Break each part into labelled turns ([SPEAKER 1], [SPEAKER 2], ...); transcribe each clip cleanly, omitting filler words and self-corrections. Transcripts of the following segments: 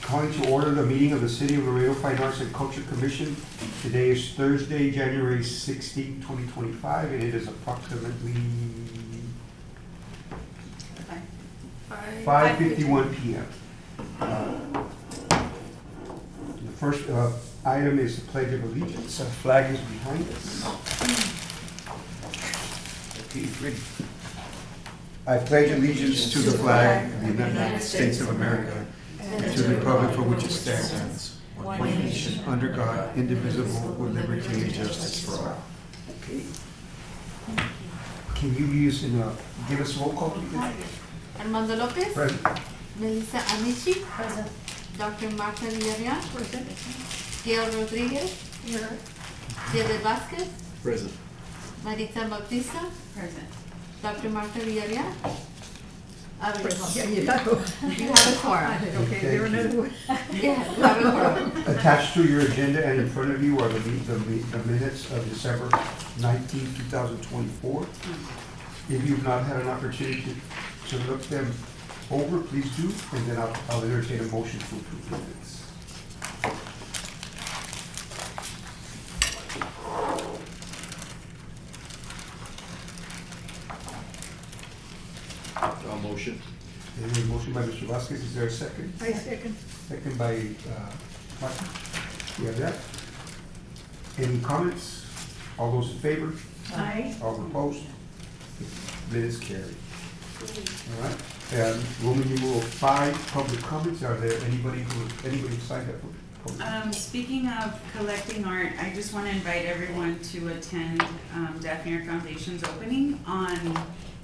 [SPEAKER 1] Calling to order the meeting of the City of Laredo Fine Arts and Culture Commission. Today is Thursday, January 16, 2025, and it is approximately 5:51 p.m. The first item is the Pledge of Allegiance. The flag is behind us. Okay, ready. I pledge allegiance to the flag of the United States of America and to the republic for which it stands, one nation, under God, indivisible, with liberty and justice for all. Okay. Can you use give us a roll call, please?
[SPEAKER 2] Armando Lopez.
[SPEAKER 1] Present.
[SPEAKER 2] Melissa Amici.
[SPEAKER 3] Present.
[SPEAKER 2] Dr. Marta Villarreal.
[SPEAKER 3] Present.
[SPEAKER 2] Gail Rodriguez.
[SPEAKER 3] Here.
[SPEAKER 2] David Vasquez.
[SPEAKER 4] Present.
[SPEAKER 2] Maritza Bautista.
[SPEAKER 3] Present.
[SPEAKER 2] Dr. Marta Villarreal.
[SPEAKER 3] Yeah, you have
[SPEAKER 2] You have a quorum.
[SPEAKER 3] Okay, there another one.
[SPEAKER 2] Yeah, you have a quorum.
[SPEAKER 1] Attached to your agenda and in front of you are the minutes of December 19, 2024. If you've not had an opportunity to look them over, please do, and then I'll entertain a motion to approve the minutes.
[SPEAKER 4] Motion.
[SPEAKER 1] There's a motion by Mr. Vasquez. Is there a second?
[SPEAKER 3] I second.
[SPEAKER 1] Second by Martin. You have that? Any comments? All those in favor?
[SPEAKER 3] Aye.
[SPEAKER 1] All opposed? Minutes carried. All right. Roman numeral 5, public comments. Are there anybody signed up for public?
[SPEAKER 5] Speaking of collecting art, I just want to invite everyone to attend Daphne Art Foundation's opening on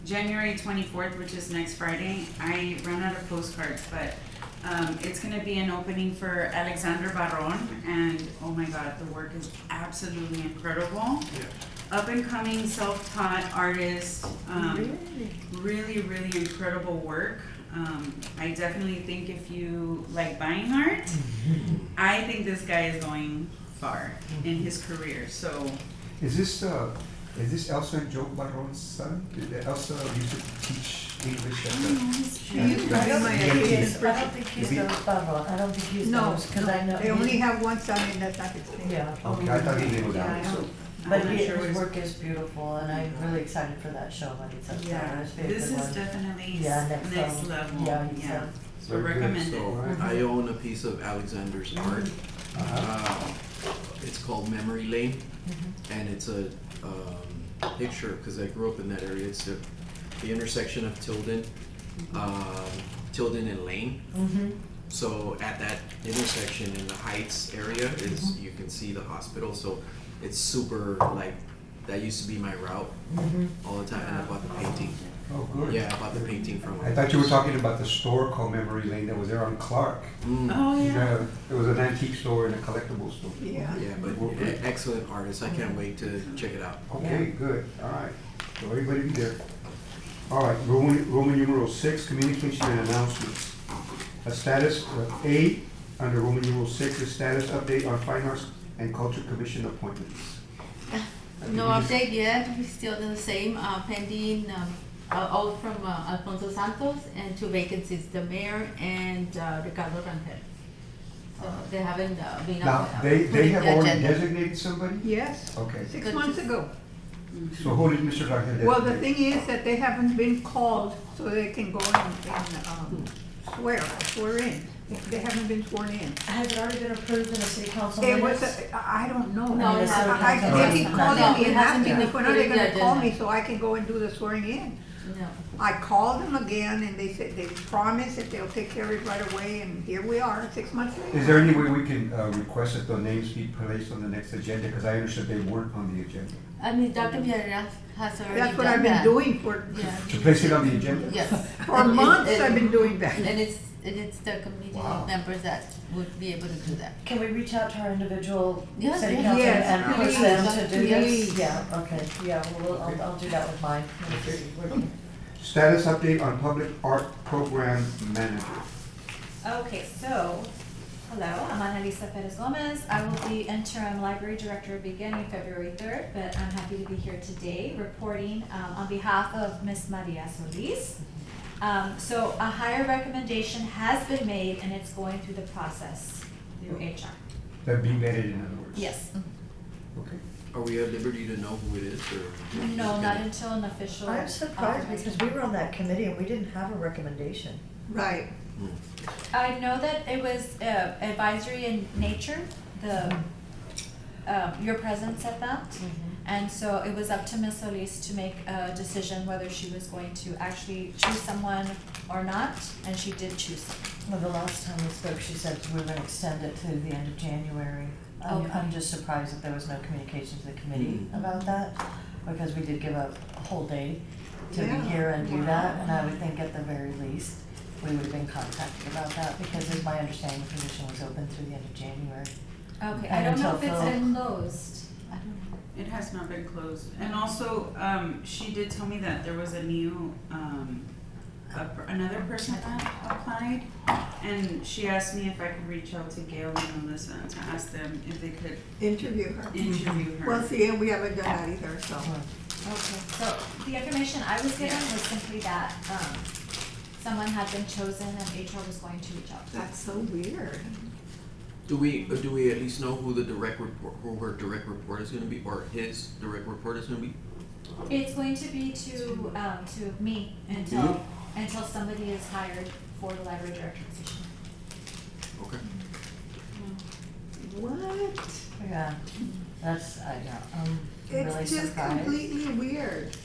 [SPEAKER 5] January 24th, which is next Friday. I ran out of postcards, but it's going to be an opening for Alexander Barron, and oh my God, the work is absolutely incredible. Up and coming, self-taught artist, really incredible work. I definitely think if you like buying art, I think this guy is going far in his career. So
[SPEAKER 1] Is this Elsa and Joe Barron's son? Elsa used to teach English at the...
[SPEAKER 3] She used to be my
[SPEAKER 1] Yeah.
[SPEAKER 3] assistant.
[SPEAKER 6] I don't think he's
[SPEAKER 1] Maybe-
[SPEAKER 6] those Barron. I don't think he's
[SPEAKER 3] No,
[SPEAKER 6] those, because I know.
[SPEAKER 3] they only have one son and that's not his name.
[SPEAKER 6] Yeah.
[SPEAKER 1] Okay, I thought his name was
[SPEAKER 3] Yeah, I
[SPEAKER 1] Alex.
[SPEAKER 3] know.
[SPEAKER 6] But
[SPEAKER 5] I'm not sure what
[SPEAKER 6] his
[SPEAKER 5] his-
[SPEAKER 6] work is beautiful, and I'm really excited for that show when it's up there.
[SPEAKER 5] yeah,
[SPEAKER 6] It's very
[SPEAKER 5] this
[SPEAKER 6] good
[SPEAKER 5] is
[SPEAKER 6] one.
[SPEAKER 5] definitely
[SPEAKER 6] Yeah,
[SPEAKER 5] next level.
[SPEAKER 6] Yeah, he's,
[SPEAKER 5] Yeah. So
[SPEAKER 1] Very good.
[SPEAKER 5] recommend it.
[SPEAKER 4] So I own a piece of Alexander's art. It's called Memory Lane, and it's a picture, because I grew up in that area. It's the intersection of Tilden and Lane. So at that intersection in the Heights area is, you can see the hospital, so it's super, like, that used to be my route all the time, and I bought the painting.
[SPEAKER 1] Oh, good.
[SPEAKER 4] Yeah, I bought the painting from
[SPEAKER 1] I thought you were talking about the store called Memory Lane that was there on Clark.
[SPEAKER 5] Oh, yeah.
[SPEAKER 1] It was an antique store and a collectible store.
[SPEAKER 3] Yeah.
[SPEAKER 4] Yeah, but excellent artist. I can't wait to check it out.
[SPEAKER 1] Okay, good, all right. So everybody be there. All right, Roman numeral 6, communication and announcements. A status, A, under Roman numeral 6, a status update on Fine Arts and Culture Commission appointments.
[SPEAKER 2] No update yet. We're still the same, pending oath from Alfonso Santos and 2 vacancies, the mayor and Ricardo Rangel. So they haven't been
[SPEAKER 1] Now,
[SPEAKER 2] put
[SPEAKER 1] they
[SPEAKER 2] in
[SPEAKER 1] have
[SPEAKER 2] the
[SPEAKER 1] already
[SPEAKER 2] agenda.
[SPEAKER 1] designated somebody?
[SPEAKER 3] Yes,
[SPEAKER 1] Okay,
[SPEAKER 3] 6 months ago.
[SPEAKER 1] so who did Mr. Rangel
[SPEAKER 3] Well, the
[SPEAKER 1] designate?
[SPEAKER 3] thing is that they haven't been called so they can go and swear in. They haven't been sworn in.
[SPEAKER 6] Has it already been approved in the city council
[SPEAKER 3] It was,
[SPEAKER 6] minutes?
[SPEAKER 3] I don't know.
[SPEAKER 2] No, it hasn't.
[SPEAKER 3] They keep calling
[SPEAKER 2] No,
[SPEAKER 3] me
[SPEAKER 2] it
[SPEAKER 3] and
[SPEAKER 2] hasn't
[SPEAKER 3] asking me
[SPEAKER 2] been
[SPEAKER 3] when are they
[SPEAKER 2] put in the
[SPEAKER 3] gonna call
[SPEAKER 2] agenda.
[SPEAKER 3] me so I can go and do the swearing in.
[SPEAKER 2] No.
[SPEAKER 3] I called them again and they said, they promised that they'll take care of it right away, and here we are, 6 months later.
[SPEAKER 1] Is there any way we can request that the names be placed on the next agenda? Because I understood they weren't on the agenda.
[SPEAKER 2] I mean, Dr. Villarreal has already
[SPEAKER 3] That's what
[SPEAKER 2] done
[SPEAKER 3] I've been
[SPEAKER 2] that.
[SPEAKER 3] doing for,
[SPEAKER 2] Yeah.
[SPEAKER 1] To place it on the agenda?
[SPEAKER 2] Yes.
[SPEAKER 3] for
[SPEAKER 2] And
[SPEAKER 3] months
[SPEAKER 2] it-
[SPEAKER 3] I've been doing that.
[SPEAKER 2] And it's the committee
[SPEAKER 1] Wow.
[SPEAKER 2] members that would be able to do that.
[SPEAKER 6] Can we reach out to our individual
[SPEAKER 2] Yes,
[SPEAKER 6] city
[SPEAKER 2] yes.
[SPEAKER 6] council
[SPEAKER 3] Yes,
[SPEAKER 6] and push
[SPEAKER 3] please,
[SPEAKER 6] them to do this?
[SPEAKER 3] please.
[SPEAKER 6] Yeah, okay, yeah, I'll do that with mine.
[SPEAKER 1] Okay. Status update on public art program manager.
[SPEAKER 7] Okay, so, hello, I'm Annalisa Perez Gomez. I will be interim library director beginning February 3rd, but I'm happy to be here today reporting on behalf of Miss Maria Solis. So a hire recommendation has been made and it's going through the process through HR.
[SPEAKER 1] That be vetted, in other words?
[SPEAKER 7] Yes.
[SPEAKER 1] Okay.
[SPEAKER 4] Are we at liberty to know who it is, or?
[SPEAKER 7] No, not until an official.
[SPEAKER 6] I'm surprised because we were on that committee and we didn't have a recommendation.
[SPEAKER 3] Right.
[SPEAKER 7] I know that it was advisory in nature, your presence at that. And so it was up to Ms. Solis to make a decision whether she was going to actually choose someone or not, and she did choose someone.
[SPEAKER 6] Well, the last time we spoke, she said we were gonna extend it to the end of January.
[SPEAKER 7] Okay.
[SPEAKER 6] I'm just surprised that there was no communication to the committee about that, because we did give up a whole day to be
[SPEAKER 3] Yeah.
[SPEAKER 6] here and do that, and I would think at the very least, we would have been contacted about that, because it's my understanding the position was open through the end of January.
[SPEAKER 7] Okay,
[SPEAKER 6] And
[SPEAKER 7] I don't know if
[SPEAKER 6] until
[SPEAKER 7] it's
[SPEAKER 6] Phil-
[SPEAKER 7] closed. I don't know.
[SPEAKER 5] It has not been closed. And also, she did tell me that there was a new, another person that applied. And she asked me if I could reach out to Gail and Melissa to ask them if they could
[SPEAKER 3] Interview her.
[SPEAKER 5] interview her.
[SPEAKER 3] Well, see, we haven't done that either, so.
[SPEAKER 7] Okay, so the information I was given was simply that, someone had been chosen and HR was going to reach out.
[SPEAKER 3] That's so weird.
[SPEAKER 4] Do we at least know who the direct report, who her direct report is gonna be, or his direct report is gonna be?
[SPEAKER 7] It's going to be to me
[SPEAKER 4] You?
[SPEAKER 7] until somebody is hired for the library director position.
[SPEAKER 4] Okay.
[SPEAKER 3] What?
[SPEAKER 6] Yeah, that's, I'm really
[SPEAKER 3] It's just
[SPEAKER 6] surprised.
[SPEAKER 3] completely weird.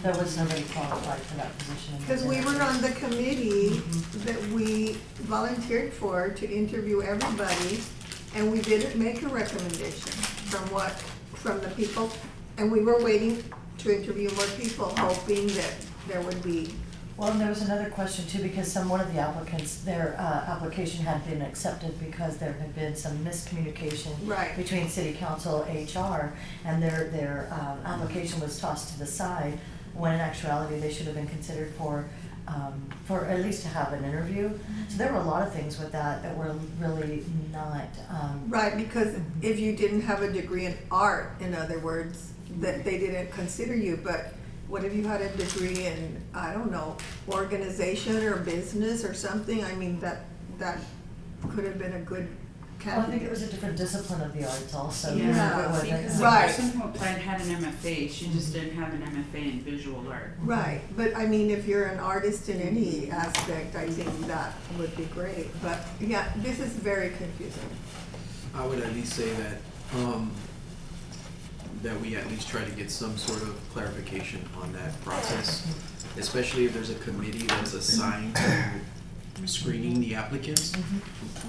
[SPEAKER 6] There was nobody qualified for that position. in the
[SPEAKER 3] Because we were
[SPEAKER 6] district.
[SPEAKER 3] on the committee that we volunteered for to interview everybody, and we didn't make a recommendation from the people. And we were waiting to interview more people, hoping that there would be.
[SPEAKER 6] Well, and there was another question too, because one of the applicants, their application had been accepted because there had been some miscommunication
[SPEAKER 3] Right.
[SPEAKER 6] between city council, HR, and their application was tossed to the side, when in actuality, they should have been considered for at least to have an interview. So there were a lot of things with that were really not,
[SPEAKER 3] Right, because if you didn't have a degree in art, in other words, that they didn't consider you, but what if you had a degree in, I don't know, organization or business or something? I mean, that could have been a good
[SPEAKER 6] well, I think
[SPEAKER 3] candidate.
[SPEAKER 6] it was a different discipline of the arts also.
[SPEAKER 3] Yeah.
[SPEAKER 6] It wasn't,
[SPEAKER 5] Because the
[SPEAKER 3] Right.
[SPEAKER 5] person who applied had an MFA, she just didn't have an MFA in visual art.
[SPEAKER 3] Right, but I mean, if you're an artist in any aspect, I think that would be great. But yeah, this is very confusing.
[SPEAKER 4] I would at least say that we at least try to get some sort of clarification on that process, especially if there's a committee that's assigned to screening the applicants,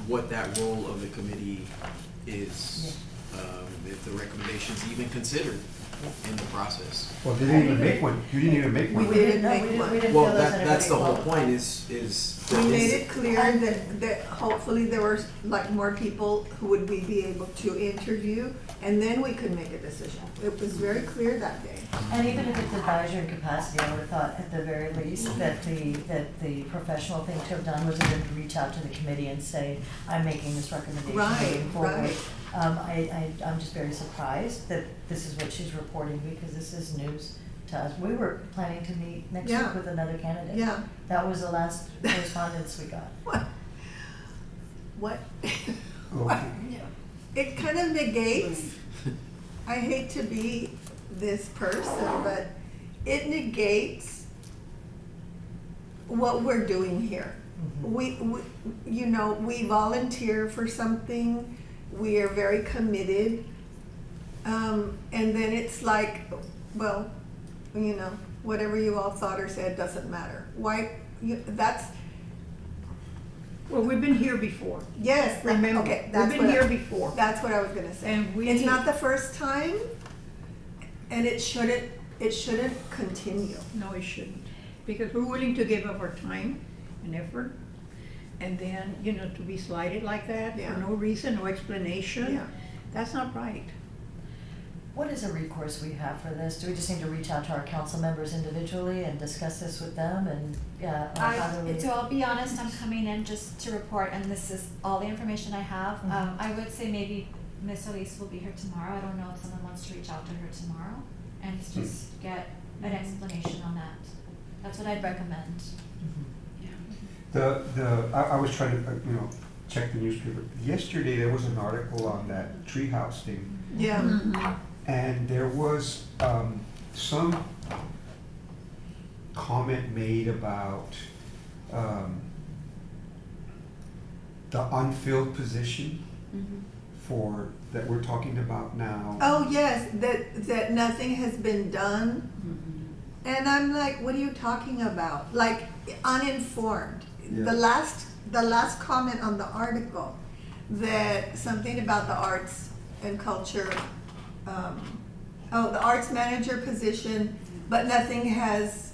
[SPEAKER 4] what that role of the committee is, if the recommendation's even considered in the process.
[SPEAKER 1] Well, they didn't even make one. You didn't even make
[SPEAKER 3] We
[SPEAKER 1] one.
[SPEAKER 6] we
[SPEAKER 3] didn't
[SPEAKER 6] didn't, no,
[SPEAKER 3] make
[SPEAKER 6] we didn't,
[SPEAKER 3] one.
[SPEAKER 6] we didn't
[SPEAKER 4] Well,
[SPEAKER 6] feel as
[SPEAKER 4] that's the whole
[SPEAKER 6] anybody
[SPEAKER 4] point is
[SPEAKER 3] We
[SPEAKER 4] that
[SPEAKER 3] made
[SPEAKER 4] this-
[SPEAKER 3] it clear that hopefully there were like more people who would we be able to interview, and then we could make a decision. It was very clear that day.
[SPEAKER 6] And even if it's advisory capacity, I would have thought at the very least that the professional thing to have done was to reach out to the committee and say, I'm making this recommendation
[SPEAKER 3] Right,
[SPEAKER 6] moving forward.
[SPEAKER 3] right.
[SPEAKER 6] I'm just very surprised that this is what she's reporting, because this is news to us. We were planning to meet next
[SPEAKER 3] Yeah.
[SPEAKER 6] week with another candidate.
[SPEAKER 3] Yeah.
[SPEAKER 6] That was the last correspondence we got.
[SPEAKER 3] What?
[SPEAKER 1] Okay.
[SPEAKER 3] It kind of negates, I hate to be this person, but it negates what we're doing here. We volunteer for something, we are very committed, and then it's like, well, whatever you all thought or said doesn't matter. Why,
[SPEAKER 8] Well, we've been here before.
[SPEAKER 3] yes,
[SPEAKER 8] Remember,
[SPEAKER 3] okay,
[SPEAKER 8] we've
[SPEAKER 3] that's
[SPEAKER 8] been
[SPEAKER 3] what
[SPEAKER 8] here before.
[SPEAKER 3] That's what I was gonna say.
[SPEAKER 8] And we-
[SPEAKER 3] It's not the first time, and it shouldn't continue.
[SPEAKER 8] No, it shouldn't, because we're willing to give up our time and effort, and then, to be slighted like that
[SPEAKER 3] Yeah.
[SPEAKER 8] for no reason, no explanation.
[SPEAKER 3] Yeah.
[SPEAKER 8] That's not right.
[SPEAKER 6] What is a recourse we have for this? Do we just need to reach out to our council members individually and discuss this with them, and, or how do we?
[SPEAKER 7] So I'll be honest, I'm coming in just to report, and this is all the information I have.
[SPEAKER 6] Mhm.
[SPEAKER 7] I would say maybe Ms. Solis will be here tomorrow. I don't know if someone wants to reach out to her tomorrow and just get an explanation on that. That's what I'd recommend.
[SPEAKER 6] Mhm.
[SPEAKER 1] I was trying to, check the newspaper. Yesterday, there was an article on that treehouse thing,
[SPEAKER 3] Yeah,
[SPEAKER 1] and there was, some comment made about, the unfilled position that we're talking about now.
[SPEAKER 3] oh, yes, that nothing has been done. And I'm like, what are you talking about? Like, uninformed.
[SPEAKER 1] Yeah.
[SPEAKER 3] The last comment on the article, that something about the arts and culture, the arts manager position, but nothing has,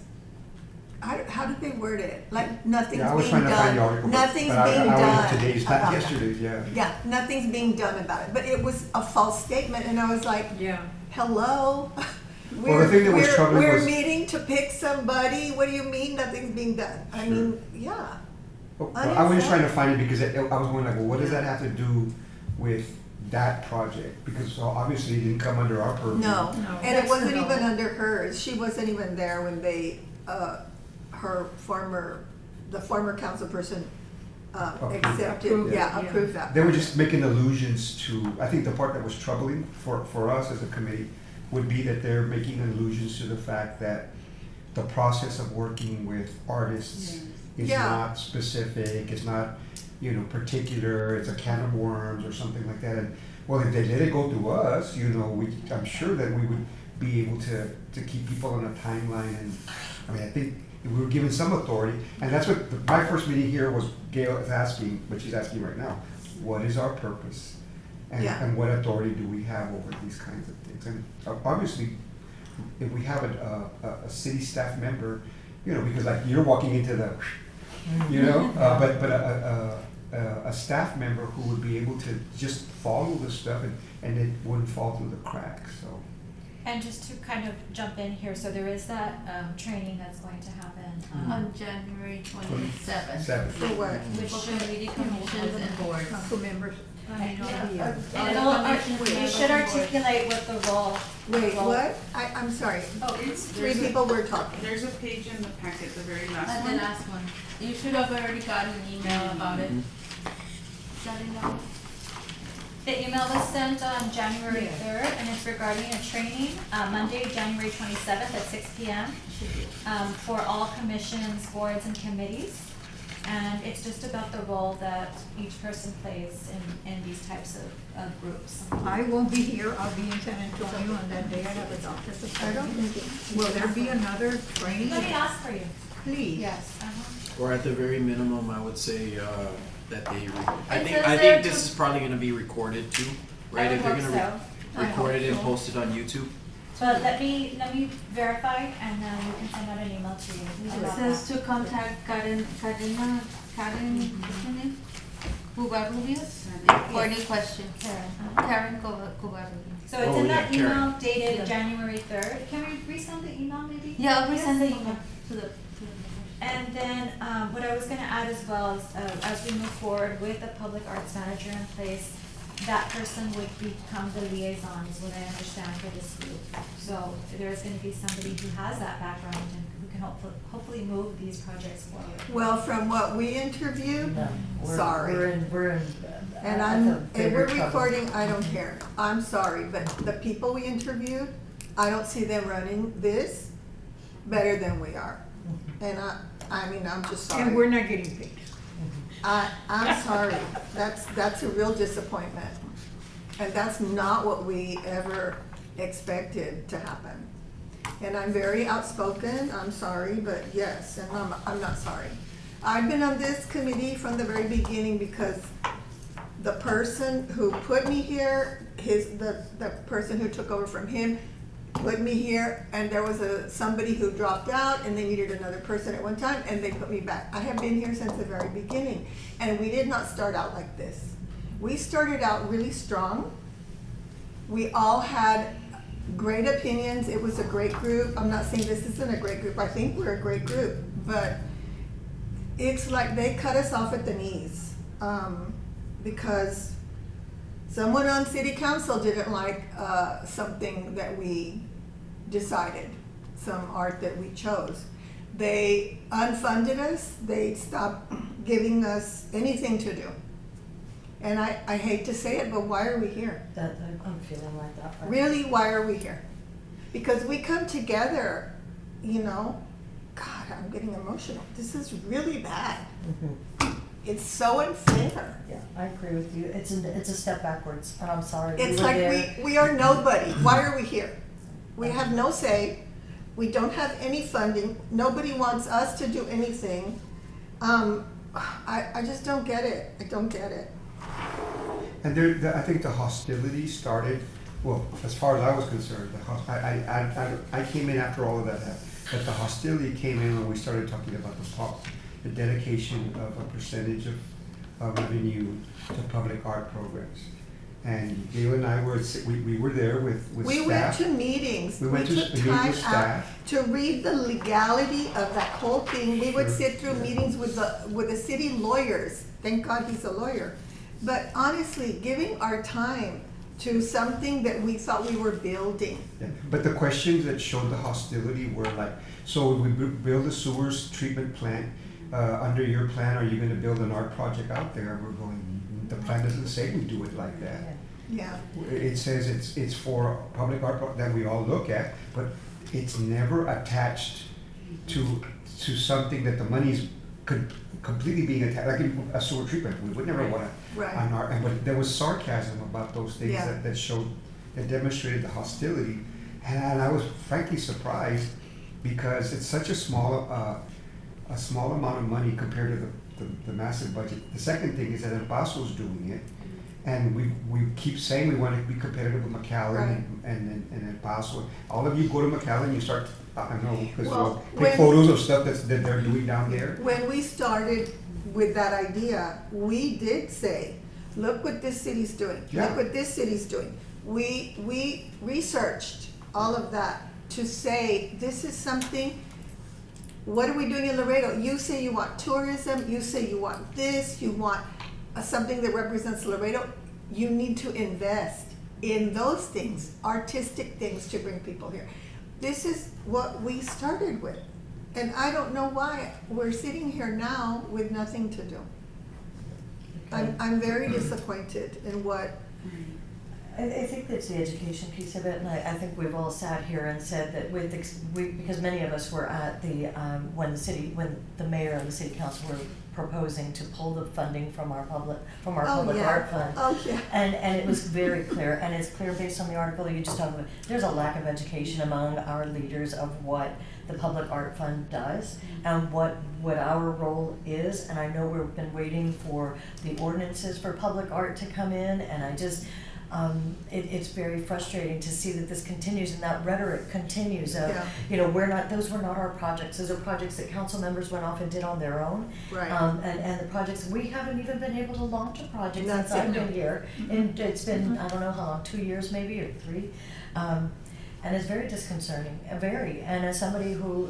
[SPEAKER 3] how did they word it? Like, nothing's
[SPEAKER 1] Yeah, I was
[SPEAKER 3] being
[SPEAKER 1] trying to find the
[SPEAKER 3] done.
[SPEAKER 1] article.
[SPEAKER 3] Nothing's
[SPEAKER 1] but
[SPEAKER 3] being
[SPEAKER 1] I
[SPEAKER 3] done.
[SPEAKER 1] went today's, not
[SPEAKER 3] about it.
[SPEAKER 1] yesterday's, yeah.
[SPEAKER 3] Yeah, nothing's being done about it, but it was a false statement, and I was like,
[SPEAKER 8] Yeah.
[SPEAKER 3] hello?
[SPEAKER 1] Well, the thing that was troubling
[SPEAKER 3] We're
[SPEAKER 1] was-
[SPEAKER 3] meeting to pick somebody, what do you mean nothing's being done? I
[SPEAKER 1] Sure.
[SPEAKER 3] mean, yeah,
[SPEAKER 1] Well, I was just trying to find it because I was going like, well, what does that have to do with that project? Because obviously it didn't come under our purview.
[SPEAKER 3] no,
[SPEAKER 8] No,
[SPEAKER 3] and it
[SPEAKER 8] that's
[SPEAKER 3] wasn't
[SPEAKER 8] no.
[SPEAKER 3] even under hers, she wasn't even there when they, the former council person,
[SPEAKER 1] Approved.
[SPEAKER 3] accepted,
[SPEAKER 8] Approved it,
[SPEAKER 3] yeah,
[SPEAKER 8] yeah.
[SPEAKER 3] approved that.
[SPEAKER 1] They were just making allusions to, I think the part that was troubling for us as a committee would be that they're making allusions to the fact that the process of working with artists is
[SPEAKER 3] Yeah.
[SPEAKER 1] not specific, it's not, particular, it's a can of worms or something like that. And, well, if they let it go through us, I'm sure that we would be able to keep people on a timeline. And, I think we were given some authority, and that's what, my first meeting here was Gail is asking, what she's asking right now, what is our purpose?
[SPEAKER 3] Yeah.
[SPEAKER 1] And what authority do we have over these kinds of things? And obviously, if we have a city staff member, because like you're walking into the, but a staff member who would be able to just follow the stuff and it wouldn't fall through the cracks, so.
[SPEAKER 7] And just to kind of jump in here, so there is that training that's going to happen.
[SPEAKER 2] On January 27th.
[SPEAKER 1] Seven.
[SPEAKER 3] For what?
[SPEAKER 7] Which
[SPEAKER 2] For
[SPEAKER 7] should
[SPEAKER 2] committee commissions and boards.
[SPEAKER 8] Council members.
[SPEAKER 7] And
[SPEAKER 2] All
[SPEAKER 7] it'll,
[SPEAKER 2] the commissions
[SPEAKER 7] you
[SPEAKER 2] and
[SPEAKER 7] should
[SPEAKER 2] boards.
[SPEAKER 7] articulate what the role.
[SPEAKER 3] Wait,
[SPEAKER 7] role-
[SPEAKER 3] what? I'm sorry,
[SPEAKER 7] Oh,
[SPEAKER 3] three people were talking.
[SPEAKER 5] There's a page in the packet, the very last
[SPEAKER 2] And
[SPEAKER 5] one.
[SPEAKER 2] the last one. You should have already gotten an email about it. Got it now?
[SPEAKER 7] The email was sent on January
[SPEAKER 8] Yeah.
[SPEAKER 7] 3rd, and it's regarding a training, Monday, January 27th at 6 p.m. For all commissions, boards, and committees. And it's just about the role that each person plays in these types of groups.
[SPEAKER 8] I won't be here, I'll be in San Antonio on that day, I have a doctor's
[SPEAKER 3] I don't
[SPEAKER 8] appointment.
[SPEAKER 3] think
[SPEAKER 8] Will there be another training?
[SPEAKER 7] Let me ask for you.
[SPEAKER 8] Please.
[SPEAKER 7] Yes.
[SPEAKER 4] Or at the very minimum, I would say that they. I
[SPEAKER 2] It
[SPEAKER 4] think
[SPEAKER 2] says there
[SPEAKER 4] this
[SPEAKER 2] to-
[SPEAKER 4] is probably going to be recorded too, right?
[SPEAKER 7] I would
[SPEAKER 4] If they're
[SPEAKER 7] hope
[SPEAKER 4] going to
[SPEAKER 7] so.
[SPEAKER 4] record it and
[SPEAKER 8] so.
[SPEAKER 4] post it on YouTube.
[SPEAKER 7] So let me verify, and then we can send out an email to you
[SPEAKER 2] It
[SPEAKER 7] about
[SPEAKER 2] says
[SPEAKER 7] that.
[SPEAKER 2] to contact Karen, what's her name? Covarrubias, for any questions.
[SPEAKER 7] Karen.
[SPEAKER 2] Karen Covarrubias.
[SPEAKER 7] So it's
[SPEAKER 4] Oh,
[SPEAKER 7] in
[SPEAKER 4] yeah,
[SPEAKER 7] that
[SPEAKER 4] Karen.
[SPEAKER 7] email dated January 3rd. Can we resend the email maybe?
[SPEAKER 2] Yeah, I'll
[SPEAKER 7] Yes.
[SPEAKER 2] resend the email to the.
[SPEAKER 7] And then, what I was gonna add as well is, as we move forward with the public arts manager in place, that person would become the liaison, is what I understand for this group. So there is gonna be somebody who has that background and who can hopefully move these projects forward.
[SPEAKER 3] Well, from what we interviewed,
[SPEAKER 6] No, we're-
[SPEAKER 3] Sorry.
[SPEAKER 6] We're in.
[SPEAKER 3] and
[SPEAKER 6] at the
[SPEAKER 3] if
[SPEAKER 6] bigger
[SPEAKER 3] we're
[SPEAKER 6] trouble.
[SPEAKER 3] recording, I don't care. I'm sorry, but the people we interviewed, I don't see them running this better than we are. And I'm just sorry.
[SPEAKER 8] And we're not getting paid.
[SPEAKER 3] I'm sorry, that's a real disappointment. And that's not what we ever expected to happen. And I'm very outspoken, I'm sorry, but yes, and I'm not sorry. I've been on this committee from the very beginning because the person who put me here, the person who took over from him, put me here, and there was somebody who dropped out, and they needed another person at one time, and they put me back. I have been here since the very beginning, and we did not start out like this. We started out really strong. We all had great opinions. It was a great group. I'm not saying this isn't a great group. I think we're a great group, but it's like they cut us off at the knees, because someone on city council didn't like something that we decided, some art that we chose. They unfunded us, they stopped giving us anything to do. And I hate to say it, but why are we here?
[SPEAKER 6] I'm feeling like that.
[SPEAKER 3] Really, why are we here? Because we come together, you know, God, I'm getting emotional. This is really bad. It's so unfair.
[SPEAKER 6] Yeah, I agree with you. It's a step backwards, and I'm sorry.
[SPEAKER 3] It's
[SPEAKER 6] were
[SPEAKER 3] like
[SPEAKER 6] there.
[SPEAKER 3] we are nobody. Why are we here? We have no say. We don't have any funding. Nobody wants us to do anything. I just don't get it. I don't get it.
[SPEAKER 1] And I think the hostility started, well, as far as I was concerned, I came in after all of that happened. But the hostility came in when we started talking about the dedication of a percentage of revenue to public art programs. And Gail and I we were there with staff.
[SPEAKER 3] We went to meetings.
[SPEAKER 1] We went to
[SPEAKER 3] took
[SPEAKER 1] meetings
[SPEAKER 3] time
[SPEAKER 1] with
[SPEAKER 3] out
[SPEAKER 1] staff.
[SPEAKER 3] to read the legality of that whole thing. We would
[SPEAKER 1] Sure,
[SPEAKER 3] sit through
[SPEAKER 1] yeah.
[SPEAKER 3] meetings with the city lawyers. Thank God he's a lawyer. But honestly, giving our time to something that we thought we were building.
[SPEAKER 1] Yeah, but the questions that showed the hostility were like, so we build a sewers treatment plant, under your plan, are you gonna build an art project out there? And we're going, the plan doesn't say we do it like that.
[SPEAKER 3] Yeah.
[SPEAKER 1] It says it's for public art that we all look at, but it's never attached to something that the money's completely being attached, like in a sewer treatment, we would never wanna,
[SPEAKER 3] Right.
[SPEAKER 1] on art, but there was sarcasm about those things
[SPEAKER 3] Yeah.
[SPEAKER 1] that demonstrated the hostility. And I was frankly surprised because it's such a small amount of money compared to the massive budget. The second thing is that El Paso's doing it, and we keep saying we want to be competitive with McAllen
[SPEAKER 3] Right.
[SPEAKER 1] and El Paso. All of you go to McAllen, you start, I know, because
[SPEAKER 3] Well,
[SPEAKER 1] take
[SPEAKER 3] when-
[SPEAKER 1] photos of stuff that they're doing down there.
[SPEAKER 3] When we started with that idea, we did say, look what this city's doing.
[SPEAKER 1] Yeah.
[SPEAKER 3] Look what this city's doing. We researched all of that to say, this is something, what are we doing in Laredo? You say you want tourism, you say you want this, you want something that represents Laredo. You need to invest in those things, artistic things to bring people here. This is what we started with. And I don't know why we're sitting here now with nothing to do. I'm very disappointed in what,
[SPEAKER 6] I think that's the education piece of it, and I think we've all sat here and said that because many of us were at the, when the mayor and the city council were proposing to pull the funding from our public
[SPEAKER 3] yeah.
[SPEAKER 6] art fund.
[SPEAKER 3] Oh, yeah.
[SPEAKER 6] And it was very clear, and it's clear based on the article you just talked about, there's a lack of education among our leaders of what the public art fund does and what our role is, and I know we've been waiting for the ordinances for public art to come in, and I just, it's very frustrating to see that this continues and that rhetoric continues of,
[SPEAKER 3] Yeah.
[SPEAKER 6] you know, those were not our projects, those are projects that council members went off and did on their own.
[SPEAKER 3] Right.
[SPEAKER 6] And the projects, we haven't even been able to launch a project
[SPEAKER 3] That's
[SPEAKER 6] since I've
[SPEAKER 3] it.
[SPEAKER 6] been here, and it's been, I don't know how long, 2 years maybe, or 3. And it's very disconcerting, very, and as somebody who,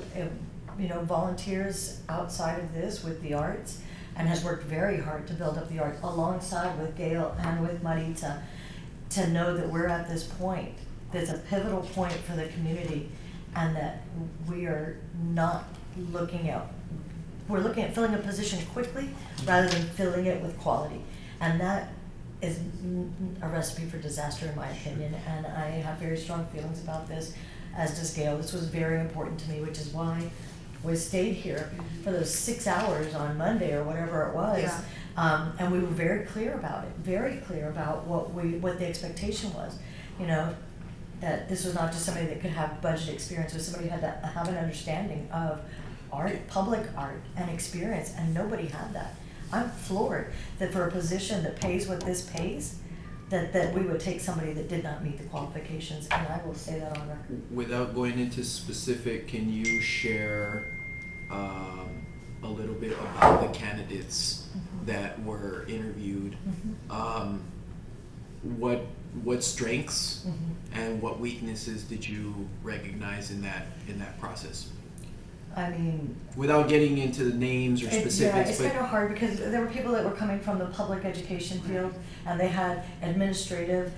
[SPEAKER 6] you know, volunteers outside of this with the arts, and has worked very hard to build up the art alongside with Gail and with Maritza, to know that we're at this point, that's a pivotal point for the community, and that we are not looking at, we're looking at filling a position quickly rather than filling it with quality. And that is a recipe for disaster in my opinion, and I have very strong feelings about this, as does Gail. This was very important to me, which is why we stayed here for those 6 hours on Monday or whatever it was.
[SPEAKER 3] Yeah.
[SPEAKER 6] And we were very clear about it, very clear about what the expectation was. You know, that this was not just somebody that could have budget experience, but somebody who had to have an understanding of art, public art, and experience, and nobody had that. I'm floored that for a position that pays what this pays, that we would take somebody that did not meet the qualifications, and I will say that on record.
[SPEAKER 4] Without going into specific, can you share a little bit about the candidates that were interviewed? What strengths and what weaknesses did you recognize in that process?
[SPEAKER 6] I mean,
[SPEAKER 4] Without getting into the names or
[SPEAKER 6] yeah,
[SPEAKER 4] specifics,
[SPEAKER 6] it's
[SPEAKER 4] but
[SPEAKER 6] kind of hard because there were people that were coming from the public education field and they had administrative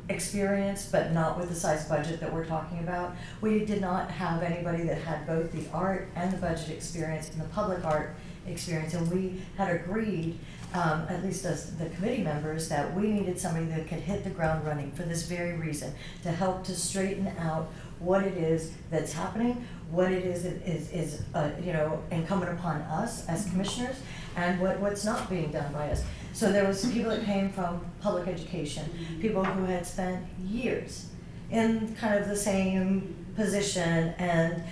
[SPEAKER 6] experience, but not with the size budget that we're talking about. We did not have anybody that had both the art and the budget experience in the public art experience, and we had agreed, at least as the committee members, that we needed somebody that could hit the ground running for this very reason, to help to straighten out what it is that's happening, what it is you know, incumbent upon us as commissioners, and what's not being done by us. So there was people that came from public education, people who had spent years in kind of the same position, and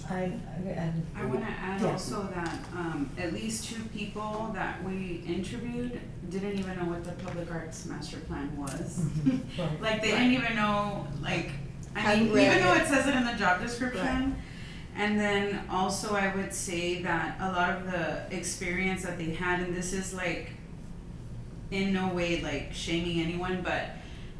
[SPEAKER 6] I
[SPEAKER 5] want to add
[SPEAKER 6] Yeah.
[SPEAKER 5] also that at least 2 people that we interviewed didn't even know what the public arts master plan was.
[SPEAKER 6] Right.
[SPEAKER 5] Like they didn't even know, like, I
[SPEAKER 3] Hadn't
[SPEAKER 5] mean,
[SPEAKER 3] read
[SPEAKER 5] even though
[SPEAKER 3] it.
[SPEAKER 5] it says it in the job description.
[SPEAKER 3] Right.
[SPEAKER 5] And then also I would say that a lot of the experience that they had, and this is like in no way like shaming anyone, but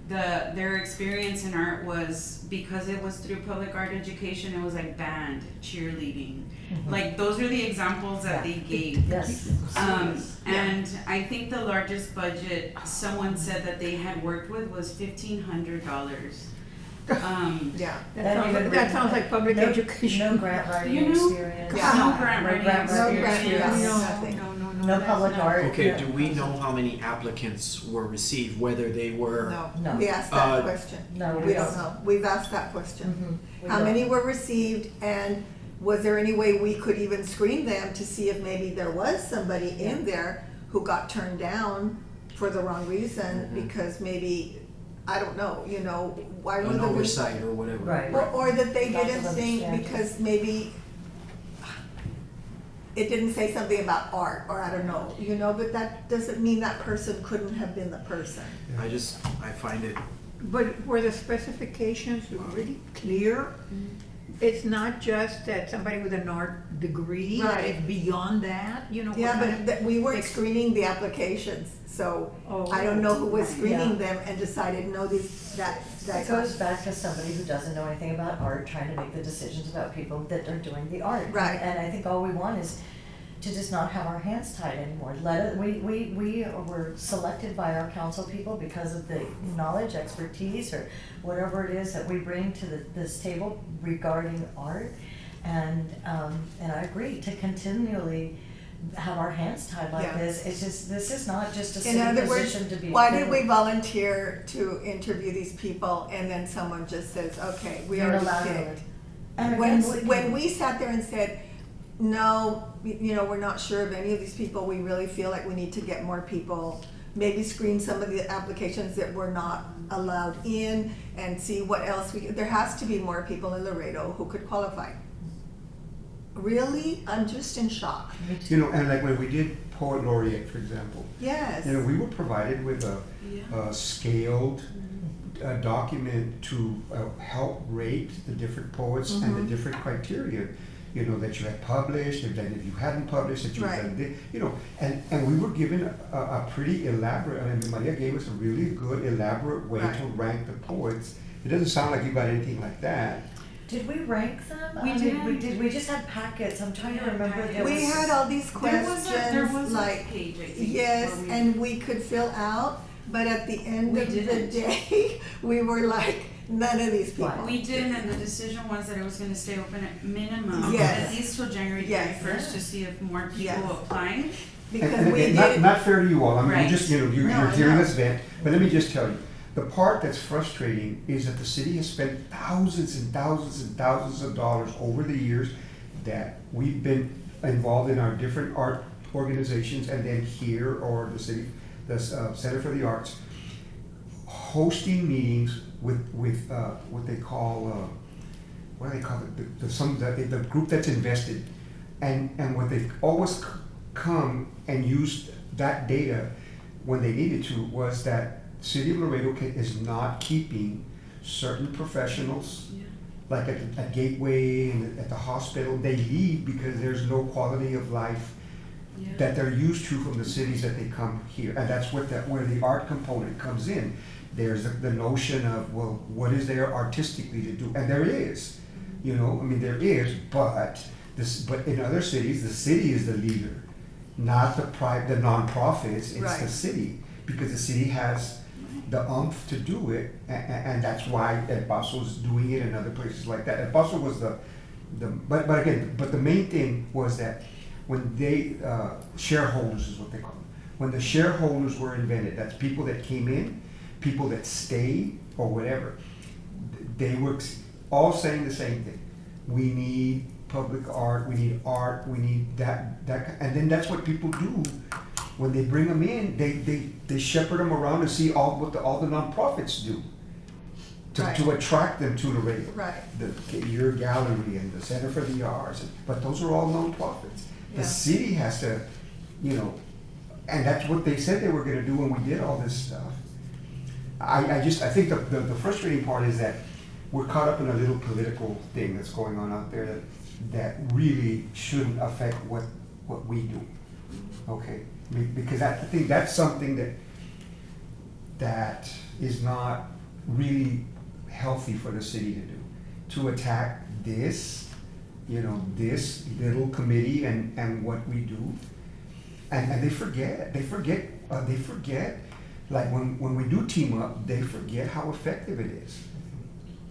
[SPEAKER 5] their experience in art was, because it was through public art education, it was like band, cheerleading. Like those are the examples that they gave.
[SPEAKER 6] Yes.
[SPEAKER 5] And I think the largest budget someone said that they had worked with was $1,500.
[SPEAKER 3] Yeah.
[SPEAKER 8] That sounds like public
[SPEAKER 6] No
[SPEAKER 8] education.
[SPEAKER 6] grant writing
[SPEAKER 5] You know?
[SPEAKER 6] experience.
[SPEAKER 3] Yeah.
[SPEAKER 5] No grant writing
[SPEAKER 6] grant writing
[SPEAKER 3] No grant,
[SPEAKER 5] experience.
[SPEAKER 3] yeah,
[SPEAKER 8] No,
[SPEAKER 3] nothing.
[SPEAKER 6] No public art.
[SPEAKER 4] Okay,
[SPEAKER 6] no-
[SPEAKER 4] do we know how many applicants were received, whether they were?
[SPEAKER 3] No,
[SPEAKER 6] No.
[SPEAKER 3] we asked that
[SPEAKER 4] Uh,
[SPEAKER 3] question.
[SPEAKER 6] No,
[SPEAKER 3] We don't know. We've asked that question.
[SPEAKER 6] We
[SPEAKER 3] How
[SPEAKER 6] don't.
[SPEAKER 3] many were received, and was there any way we could even screen them to see if maybe there was somebody in there who got turned down for the wrong reason, because maybe, I don't know, you know, why would
[SPEAKER 4] An
[SPEAKER 3] the
[SPEAKER 4] oversight or whatever.
[SPEAKER 6] Right.
[SPEAKER 3] or that they
[SPEAKER 6] Lack of
[SPEAKER 3] didn't think
[SPEAKER 6] understanding.
[SPEAKER 3] because maybe it didn't say something about art, or I don't know, you know, but that doesn't mean that person couldn't have been the person.
[SPEAKER 4] I find it,
[SPEAKER 8] But were the specifications really clear? It's not just that somebody with an art degree,
[SPEAKER 3] Right.
[SPEAKER 8] it's beyond that, you know? what
[SPEAKER 3] Yeah,
[SPEAKER 8] kind
[SPEAKER 3] but we weren't
[SPEAKER 8] ex-
[SPEAKER 3] screening the applications, so I don't know who was screening them and decided, no,
[SPEAKER 6] It goes back to somebody who doesn't know anything about art, trying to make the decisions about people that are doing the art.
[SPEAKER 3] Right.
[SPEAKER 6] And I think all we want is to just not have our hands tied anymore. We were selected by our council people because of the knowledge, expertise, or whatever it is that we bring to this table regarding art. And I agree, to continually have our hands tied like
[SPEAKER 3] Yeah.
[SPEAKER 6] this, it's just, this is not just a
[SPEAKER 3] In
[SPEAKER 6] city
[SPEAKER 3] other words,
[SPEAKER 6] position to be.
[SPEAKER 3] why did we volunteer to interview these people and then someone just says, okay, we already
[SPEAKER 6] Unilaterally.
[SPEAKER 3] picked?
[SPEAKER 6] And
[SPEAKER 3] When we sat there and said, no, you know, we're not sure of any of these people, we really feel like we need to get more people, maybe screen some of the applications that were not allowed in and see what else there has to be more people in Laredo who could qualify. Really? I'm just in shock.
[SPEAKER 1] You know, and like when we did Poet Laureate, for example,
[SPEAKER 3] Yes.
[SPEAKER 1] you know, we were provided with a scaled document to help rate the different poets and the different criteria, you know, that you had published, and then if you hadn't published, that you
[SPEAKER 3] Right.
[SPEAKER 1] had, you know, and we were given a pretty elaborate, I mean, Maria gave us a really good elaborate way
[SPEAKER 3] Right.
[SPEAKER 1] to rank the poets. It doesn't sound like you got anything like that.
[SPEAKER 6] Did we rank them?
[SPEAKER 5] We
[SPEAKER 6] I mean, we
[SPEAKER 5] didn't.
[SPEAKER 6] did, we just had packets, I'm trying to
[SPEAKER 5] Yeah,
[SPEAKER 6] remember.
[SPEAKER 5] packets.
[SPEAKER 6] There
[SPEAKER 3] We
[SPEAKER 6] was-
[SPEAKER 3] had all these
[SPEAKER 5] There was
[SPEAKER 3] questions,
[SPEAKER 5] a
[SPEAKER 3] like,
[SPEAKER 5] page, I think.
[SPEAKER 3] yes,
[SPEAKER 5] where we-
[SPEAKER 3] and we could fill out, but at the end
[SPEAKER 5] We
[SPEAKER 3] of the
[SPEAKER 5] didn't.
[SPEAKER 3] day, we were like, none of these people.
[SPEAKER 6] Right.
[SPEAKER 5] We did, and the decision was that it was gonna stay open at minimum,
[SPEAKER 3] Yes.
[SPEAKER 5] at least till January
[SPEAKER 3] Yes.
[SPEAKER 5] 31st, to see if more people
[SPEAKER 3] Yes.
[SPEAKER 5] applied.
[SPEAKER 3] Because
[SPEAKER 1] And
[SPEAKER 3] we
[SPEAKER 1] again, not,
[SPEAKER 3] did,
[SPEAKER 1] not fair to you all, I mean, you
[SPEAKER 5] Right.
[SPEAKER 1] just, you know,
[SPEAKER 3] No,
[SPEAKER 1] you're
[SPEAKER 3] I
[SPEAKER 1] hearing
[SPEAKER 3] know.
[SPEAKER 1] us vent, but let me just tell you, the part that's frustrating is that the city has spent thousands and thousands and thousands of dollars over the years that we've been involved in our different art organizations, and then here, or the city, the Center for the Arts, hosting meetings with what they call, what do they call it, the group that's invested, and what they've always come and used that data when they needed to was that City of Laredo is not keeping certain professionals,
[SPEAKER 5] Yeah.
[SPEAKER 1] like at Gateway and at the hospital. They leave because there's no quality of life
[SPEAKER 5] Yeah.
[SPEAKER 1] that they're used to from the cities that they come here, and that's where the art component comes in. There's the notion of, well, what is there artistically to do, and there is, you know, I mean, there is, but in other cities, the city is the leader, not the nonprofits. It's
[SPEAKER 3] Right.
[SPEAKER 1] the city, because the city has the oomph to do it, and that's why El Paso's doing it, and other places like that. El Paso was But again, but the main thing was that when they, shareholders is what they call them. When the shareholders were invented, that's people that came in, people that stayed, or whatever. They were all saying the same thing. We need public art, we need that, and then that's what people do. When they bring them in, they shepherd them around to see all the nonprofits do. To attract them to Laredo.
[SPEAKER 3] Right.
[SPEAKER 1] Your gallery and the Center for the Arts, but those are all nonprofits. The
[SPEAKER 3] Yeah.
[SPEAKER 1] city has to, and that's what they said they were gonna do when we did all this stuff. I think the frustrating part is that we're caught up in a little political thing that's going on out there that really shouldn't affect what we do. Okay? Because I think that's something that is not really healthy for the city to do. To attack this, this little committee and what we do. And they forget, like when we do team up, they forget how effective it is.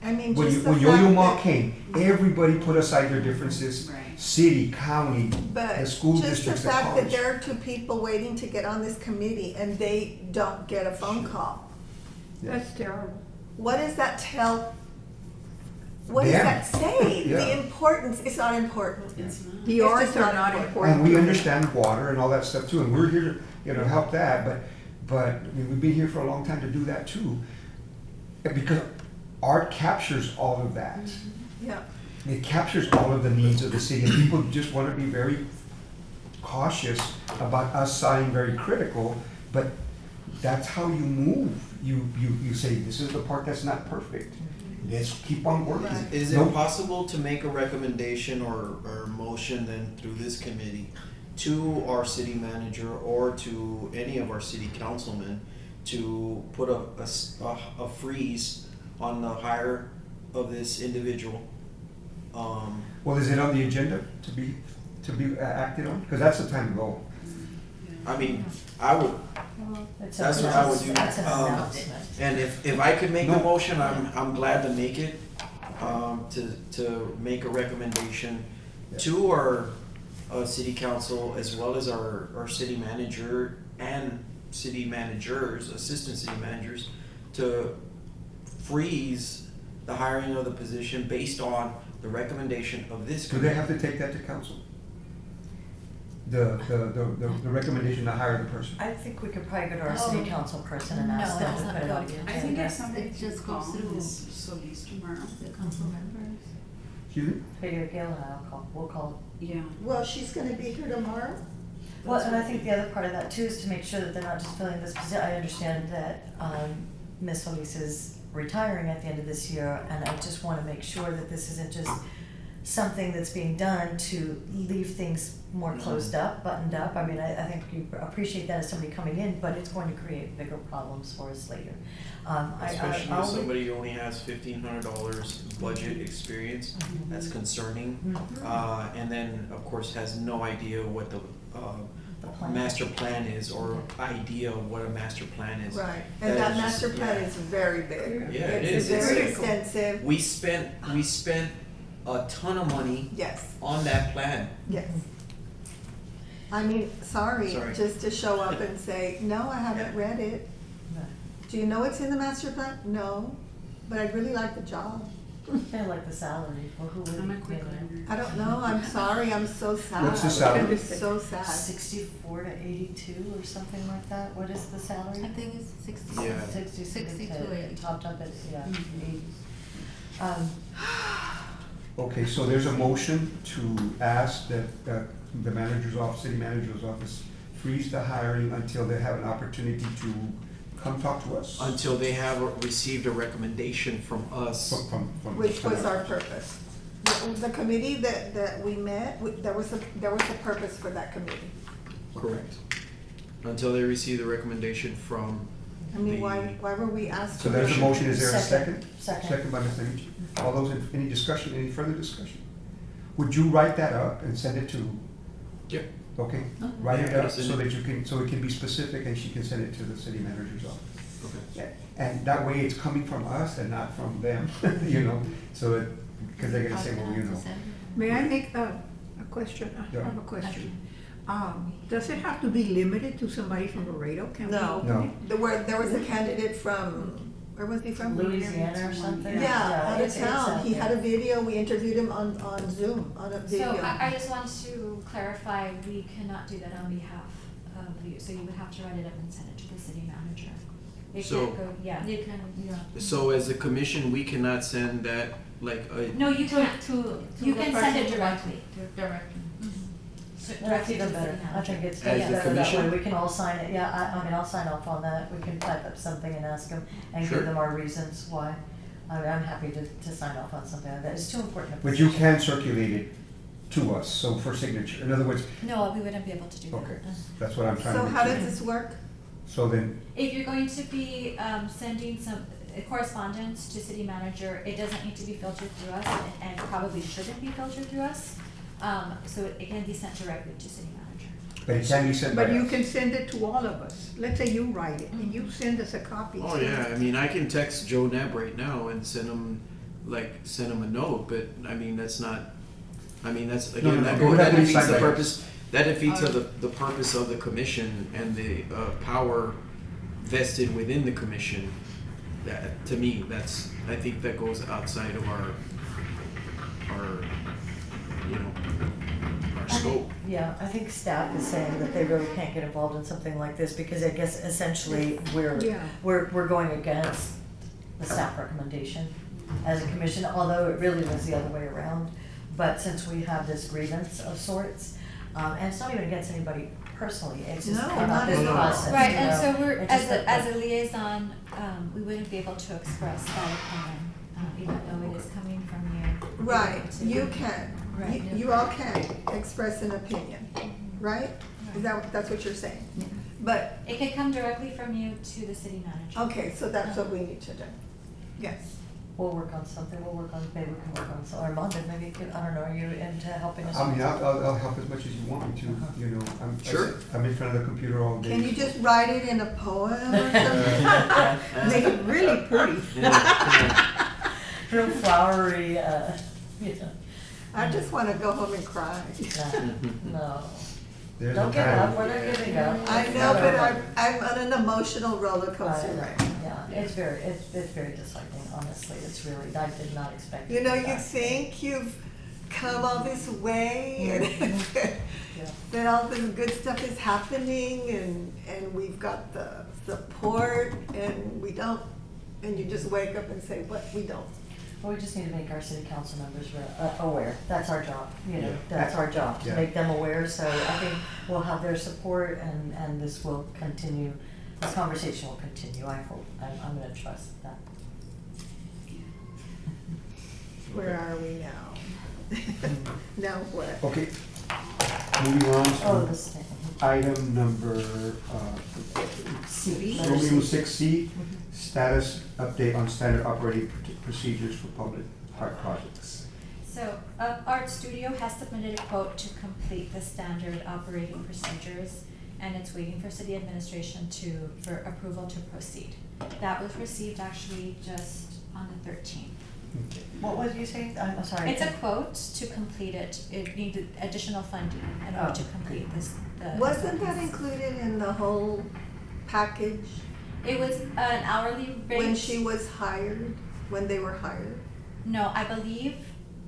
[SPEAKER 3] I mean,
[SPEAKER 1] When
[SPEAKER 3] just the
[SPEAKER 1] Yo-Yo
[SPEAKER 3] fact
[SPEAKER 1] Ma
[SPEAKER 3] that,
[SPEAKER 1] came, everybody put aside their differences,
[SPEAKER 5] Right.
[SPEAKER 1] city, county,
[SPEAKER 3] but
[SPEAKER 1] the school
[SPEAKER 3] just the
[SPEAKER 1] districts, the
[SPEAKER 3] fact that
[SPEAKER 1] college.
[SPEAKER 3] there are two people waiting to get on this committee and they don't get a phone call.
[SPEAKER 8] That's terrible.
[SPEAKER 3] What does that tell? What does
[SPEAKER 1] Them.
[SPEAKER 3] that say?
[SPEAKER 1] Yeah.
[SPEAKER 3] The importance, it's not important.
[SPEAKER 5] It's not.
[SPEAKER 8] The
[SPEAKER 3] It's
[SPEAKER 8] arts
[SPEAKER 3] just
[SPEAKER 8] are
[SPEAKER 3] not
[SPEAKER 8] not
[SPEAKER 3] important.
[SPEAKER 8] important.
[SPEAKER 1] And we understand water and all that stuff too, and we're here to help that, but I mean, we've been here for a long time to do that too. Because art captures all of that.
[SPEAKER 3] Yeah,
[SPEAKER 1] It captures all of the needs of the city, and people just want to be very cautious about us sounding very critical, but that's how you move. You say, this is the part that's not perfect. Let's keep on working.
[SPEAKER 3] Right.
[SPEAKER 4] Is
[SPEAKER 1] No-
[SPEAKER 4] it possible to make a recommendation or motion then through this committee to our city manager or to any of our city councilmen to put a freeze on the hire of this individual?
[SPEAKER 1] Well, is it on the agenda to be acted on? Because that's the time to go.
[SPEAKER 4] I mean, I would,
[SPEAKER 6] It's
[SPEAKER 4] That's
[SPEAKER 6] a-
[SPEAKER 4] what I would do.
[SPEAKER 6] That's an
[SPEAKER 4] Um,
[SPEAKER 6] announcement.
[SPEAKER 4] and if I could make the
[SPEAKER 1] No.
[SPEAKER 4] motion, I'm glad to make it, to make a recommendation to our, city council as well as our city manager and city managers, assistant city managers, to freeze the hiring of the position based on the recommendation of this
[SPEAKER 1] Do they
[SPEAKER 4] committee.
[SPEAKER 1] have to take that to council? The recommendation to hire the person?
[SPEAKER 6] I think we could probably go to our city council person and ask
[SPEAKER 2] No,
[SPEAKER 6] them
[SPEAKER 2] that's
[SPEAKER 6] to
[SPEAKER 2] not
[SPEAKER 6] put it on.
[SPEAKER 2] good.
[SPEAKER 5] I think if
[SPEAKER 2] It
[SPEAKER 5] somebody
[SPEAKER 2] just
[SPEAKER 5] can
[SPEAKER 2] goes
[SPEAKER 5] call
[SPEAKER 2] through-
[SPEAKER 5] Ms. Solis tomorrow.
[SPEAKER 2] The council members.
[SPEAKER 1] Excuse me?
[SPEAKER 6] Maybe Gail and we'll call.
[SPEAKER 5] Yeah.
[SPEAKER 3] well, she's gonna be here tomorrow?
[SPEAKER 6] Well, and I think the other part of that too is to make sure that they're not just filling this position. I understand that, Ms. Solis is retiring at the end of this year, and I just wanna make sure that this isn't just something that's being done to leave things more closed up, buttoned up. I mean, I think you appreciate that as somebody coming in, but it's going to create bigger problems for us later.
[SPEAKER 4] Especially
[SPEAKER 6] I'll
[SPEAKER 4] if
[SPEAKER 6] leave-
[SPEAKER 4] somebody who only has $1,500 budget experience, that's concerning.
[SPEAKER 6] Mhm.
[SPEAKER 4] And then, of course, has no idea what the
[SPEAKER 6] plan.
[SPEAKER 4] master plan is or idea of what a master plan is.
[SPEAKER 3] Right, and that
[SPEAKER 4] is just-
[SPEAKER 3] master plan
[SPEAKER 4] yeah.
[SPEAKER 3] is very big.
[SPEAKER 4] Yeah, it
[SPEAKER 3] It's
[SPEAKER 4] is. It's
[SPEAKER 3] very
[SPEAKER 4] like-
[SPEAKER 3] extensive,
[SPEAKER 4] We spent a ton of money
[SPEAKER 3] yes,
[SPEAKER 4] on that plan.
[SPEAKER 3] yes. I mean, sorry,
[SPEAKER 4] Sorry.
[SPEAKER 3] just to show up and say, no, I haven't
[SPEAKER 4] Yeah.
[SPEAKER 3] read it.
[SPEAKER 6] Right.
[SPEAKER 3] Do you know what's in the master plan? No, but I'd really like the job.
[SPEAKER 6] Kind of like the salary, or who would,
[SPEAKER 5] I'm a quick
[SPEAKER 6] you know,
[SPEAKER 5] learner.
[SPEAKER 3] I don't know, I'm sorry, I'm so sad.
[SPEAKER 1] What's the salary?
[SPEAKER 3] So sad.
[SPEAKER 6] 64 to 82 or something like that. What is the salary?
[SPEAKER 2] I think it's 60.
[SPEAKER 4] Yeah.
[SPEAKER 6] 60
[SPEAKER 2] to 80.
[SPEAKER 6] Topped up at, yeah,
[SPEAKER 5] Mhm.
[SPEAKER 6] 80.
[SPEAKER 1] Okay, so there's a motion to ask that the manager's office, city manager's office, freeze the hiring until they have an opportunity to come talk to us.
[SPEAKER 4] Until they have received a recommendation from us.
[SPEAKER 1] From.
[SPEAKER 3] Which was our purpose. The committee that we met, there was a purpose for that committee.
[SPEAKER 4] Correct. Until they receive the recommendation from
[SPEAKER 3] I mean,
[SPEAKER 4] the-
[SPEAKER 3] why were we asked?
[SPEAKER 1] So
[SPEAKER 3] to
[SPEAKER 1] there's a
[SPEAKER 3] do-
[SPEAKER 1] motion, is there a
[SPEAKER 6] Second.
[SPEAKER 1] second?
[SPEAKER 6] Second.
[SPEAKER 1] By Mr. Nietzsche. All those, any discussion, any further discussion? Would you write that up and send it to,
[SPEAKER 4] Yep.
[SPEAKER 1] okay?
[SPEAKER 2] Okay.
[SPEAKER 1] Write it
[SPEAKER 4] Yeah,
[SPEAKER 1] up
[SPEAKER 4] send
[SPEAKER 1] so
[SPEAKER 4] it.
[SPEAKER 1] that you can, so it can be specific and she can send it to the city manager's office.
[SPEAKER 4] Okay.
[SPEAKER 1] Yeah, and that way it's coming from us and not from them, so that, because they're gonna say, well,
[SPEAKER 8] May I make a question? I
[SPEAKER 1] Yeah.
[SPEAKER 8] have a question. Does it have to be limited to somebody from Laredo? Can we
[SPEAKER 3] No.
[SPEAKER 8] open
[SPEAKER 1] No.
[SPEAKER 8] it?
[SPEAKER 3] There was a candidate from, where was he from?
[SPEAKER 6] Louisiana or something?
[SPEAKER 3] Yeah, out of
[SPEAKER 6] it's
[SPEAKER 3] town. He
[SPEAKER 6] out
[SPEAKER 3] had a
[SPEAKER 6] there.
[SPEAKER 3] video, we interviewed him on Zoom, on a
[SPEAKER 7] So
[SPEAKER 3] video.
[SPEAKER 7] I just want to clarify, we cannot do that on behalf of you, so you would have to write it up and send it to the city manager. It
[SPEAKER 4] So-
[SPEAKER 7] can't go, yeah.
[SPEAKER 2] You can, yeah.
[SPEAKER 4] So as a commission, we cannot send that, like,
[SPEAKER 7] No, you
[SPEAKER 2] To,
[SPEAKER 7] can't,
[SPEAKER 2] to.
[SPEAKER 7] you
[SPEAKER 2] the
[SPEAKER 7] can send it
[SPEAKER 2] person
[SPEAKER 7] directly.
[SPEAKER 2] Directly.
[SPEAKER 7] So
[SPEAKER 6] That's
[SPEAKER 7] directly to
[SPEAKER 6] even
[SPEAKER 7] the city
[SPEAKER 6] better. I
[SPEAKER 7] manager.
[SPEAKER 6] think it's
[SPEAKER 4] As
[SPEAKER 6] better
[SPEAKER 4] the
[SPEAKER 6] that
[SPEAKER 4] commission?
[SPEAKER 6] way. We can all sign it. Yeah, I mean, I'll sign off on that. We can type up something and ask them and
[SPEAKER 4] Sure.
[SPEAKER 6] give them our reasons why. I mean, I'm happy to sign off on something like that. It's too important. a
[SPEAKER 1] But you
[SPEAKER 6] position.
[SPEAKER 1] can circulate it to us, so for signature. In other words,
[SPEAKER 7] No, we wouldn't be able to do that.
[SPEAKER 1] okay, that's what I'm trying to
[SPEAKER 3] So
[SPEAKER 1] make
[SPEAKER 3] how
[SPEAKER 1] sure.
[SPEAKER 3] does this work?
[SPEAKER 1] So then,
[SPEAKER 7] If you're going to be sending some correspondence to city manager, it doesn't need to be filtered through us and probably shouldn't be filtered through us. So it can be sent directly to city manager.
[SPEAKER 1] but it can be sent by
[SPEAKER 8] But you
[SPEAKER 1] us.
[SPEAKER 8] can send it to all of us. Let's say you write it and you send us a copy.
[SPEAKER 4] oh yeah, I mean, I can text Joe Knapp right now and send him a note, but I mean, that's not, I mean, that's,
[SPEAKER 1] No,
[SPEAKER 4] again,
[SPEAKER 1] no,
[SPEAKER 4] that
[SPEAKER 1] it would have to be
[SPEAKER 4] defeats
[SPEAKER 1] signed
[SPEAKER 4] the
[SPEAKER 1] by us.
[SPEAKER 4] purpose, that defeats the purpose of the commission and the power vested within the commission. That, to me, I think that goes outside of our, you know, our
[SPEAKER 6] I think-
[SPEAKER 4] scope.
[SPEAKER 6] Yeah, I think staff is saying that they really can't get involved in something like this because I guess essentially
[SPEAKER 8] Yeah.
[SPEAKER 6] we're going against the staff recommendation as a commission, although it really was the other way around. But since we have this grievance of sorts, and it's not even against anybody personally, it's just
[SPEAKER 3] No,
[SPEAKER 6] about
[SPEAKER 3] not
[SPEAKER 6] this
[SPEAKER 3] at all.
[SPEAKER 6] process.
[SPEAKER 7] Right,
[SPEAKER 6] you
[SPEAKER 7] and
[SPEAKER 6] know?
[SPEAKER 7] so we're,
[SPEAKER 6] It's just that-
[SPEAKER 7] as a liaison, we wouldn't be able to express that opinion, even though it is coming from you.
[SPEAKER 3] Right, you can.
[SPEAKER 7] Right.
[SPEAKER 3] You all can express an opinion, right? That's what you're saying? But,
[SPEAKER 7] It can come directly from you to the city manager.
[SPEAKER 3] okay, so that's what we need to do. Yes.
[SPEAKER 6] We'll work on something, maybe we can work on some, Armando, maybe you can, I don't know, are you into helping us?
[SPEAKER 1] I mean, I'll help as much as you want me to, you know,
[SPEAKER 4] Sure.
[SPEAKER 1] I'm in front of the computer all day.
[SPEAKER 3] Can you just write it in a poem or something?
[SPEAKER 8] Make it really pretty.
[SPEAKER 6] Real flowery, you know,
[SPEAKER 3] I just wanna go home and cry.
[SPEAKER 6] no.
[SPEAKER 1] There's
[SPEAKER 6] Don't
[SPEAKER 1] a
[SPEAKER 6] give
[SPEAKER 1] time.
[SPEAKER 6] up, we're not giving up.
[SPEAKER 3] I know, but I'm on an emotional roller coaster
[SPEAKER 6] Right,
[SPEAKER 3] right now.
[SPEAKER 6] yeah, it's very disheartening, honestly, it's really, I did not expect it
[SPEAKER 3] You know,
[SPEAKER 6] to be
[SPEAKER 3] you
[SPEAKER 6] that.
[SPEAKER 3] think you've come all this way and
[SPEAKER 6] Yeah.
[SPEAKER 3] that all this good stuff is happening and we've got the support and we don't, and you just wake up and say, what, we don't.
[SPEAKER 6] Well, we just need to make our city council members aware, that's our job, you know,
[SPEAKER 1] Yeah.
[SPEAKER 6] that's our job, to
[SPEAKER 1] Yeah.
[SPEAKER 6] make them aware, so I think we'll have their support and this will continue, this conversation will continue, I hope, I'm gonna trust that.
[SPEAKER 3] Where are we now? Now what?
[SPEAKER 1] Okay, moving on
[SPEAKER 6] Oh,
[SPEAKER 1] to
[SPEAKER 6] this thing.
[SPEAKER 1] item number,
[SPEAKER 6] C.
[SPEAKER 1] Romeo 6C, status update on standard operating procedures for public art projects.
[SPEAKER 7] So, Art Studio has submitted a quote to complete the standard operating procedures, and it's waiting for city administration for approval to proceed. That was received actually just on the 13th.
[SPEAKER 6] What was you saying? I'm sorry.
[SPEAKER 7] It's a quote to complete it. It needed additional funding in order to
[SPEAKER 6] Oh,
[SPEAKER 7] complete this.
[SPEAKER 3] Wasn't that included in the whole package
[SPEAKER 7] It was an hourly rate.
[SPEAKER 3] when she was hired, when they were hired?
[SPEAKER 7] No, I believe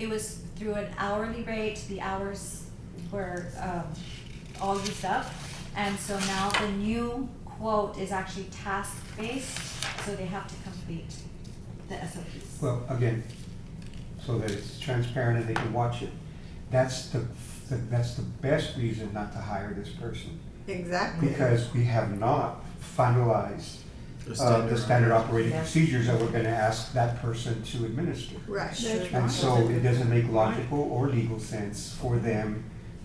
[SPEAKER 7] it was through an hourly rate. The hours were all used up. And so now the new quote is actually task-based, so they have to complete the SOPs.
[SPEAKER 1] Well, again, so that it's transparent and they can watch it, that's the best reason not to hire this person.
[SPEAKER 3] Exactly.
[SPEAKER 1] Because we have not finalized the standard operating
[SPEAKER 6] Yeah.
[SPEAKER 1] procedures that we're gonna ask that person to administer.
[SPEAKER 3] Right.
[SPEAKER 8] That's
[SPEAKER 1] And so it doesn't make logical or legal sense for them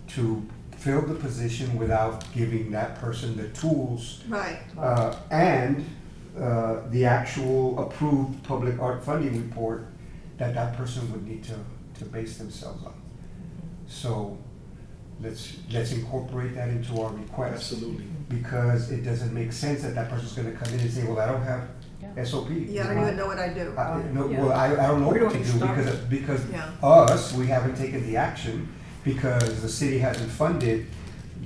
[SPEAKER 1] to fill the position without giving that person the tools
[SPEAKER 3] Right.
[SPEAKER 1] and the actual approved public art funding report that that person would need to base themselves on. So let's incorporate that into our request.
[SPEAKER 4] Absolutely.
[SPEAKER 1] Because it doesn't make sense that that person's gonna come in and say, well, I don't have
[SPEAKER 6] Yeah.
[SPEAKER 1] SOP.
[SPEAKER 3] Yeah, I don't even know what I do.
[SPEAKER 1] No, well, I don't know
[SPEAKER 8] Where do
[SPEAKER 1] what to
[SPEAKER 8] we
[SPEAKER 1] do
[SPEAKER 8] start?
[SPEAKER 1] because
[SPEAKER 3] Yeah.
[SPEAKER 1] us, we haven't taken the action because the city hasn't funded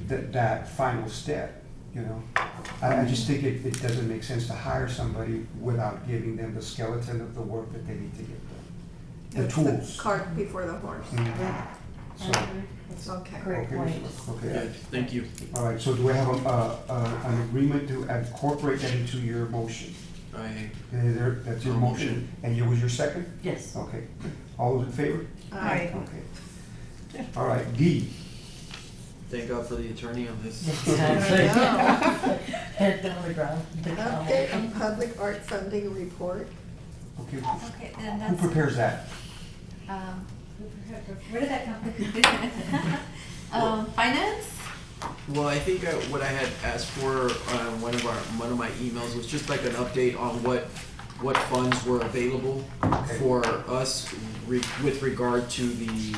[SPEAKER 1] that final step, you know? I just think it doesn't make sense to hire somebody without giving them the skeleton of the work that they need to get done. The
[SPEAKER 3] It's
[SPEAKER 1] tools.
[SPEAKER 3] cart before the horse.
[SPEAKER 1] Mhm. So,
[SPEAKER 6] It's
[SPEAKER 3] Okay.
[SPEAKER 6] Great
[SPEAKER 1] okay,
[SPEAKER 6] point.
[SPEAKER 1] okay.
[SPEAKER 4] Yeah, thank you.
[SPEAKER 1] All right, so do we have an agreement to incorporate that into your motion? That's your motion,
[SPEAKER 4] Motion.
[SPEAKER 1] and you was your second?
[SPEAKER 6] Yes.
[SPEAKER 1] Okay, all those in favor?
[SPEAKER 8] Aye.
[SPEAKER 1] Okay. All right, D,
[SPEAKER 4] Thank God for the attorney on this.
[SPEAKER 6] Exactly.
[SPEAKER 3] I
[SPEAKER 6] Head down on the ground.
[SPEAKER 3] Update on public art funding report.
[SPEAKER 1] okay,
[SPEAKER 7] Okay, then
[SPEAKER 1] who
[SPEAKER 7] that's,
[SPEAKER 1] prepares that?
[SPEAKER 7] where did that come from?
[SPEAKER 2] Finance?
[SPEAKER 4] Well, I think what I had asked for on one of my emails was just like an update on what funds were available
[SPEAKER 1] Okay.
[SPEAKER 4] for us with regard to the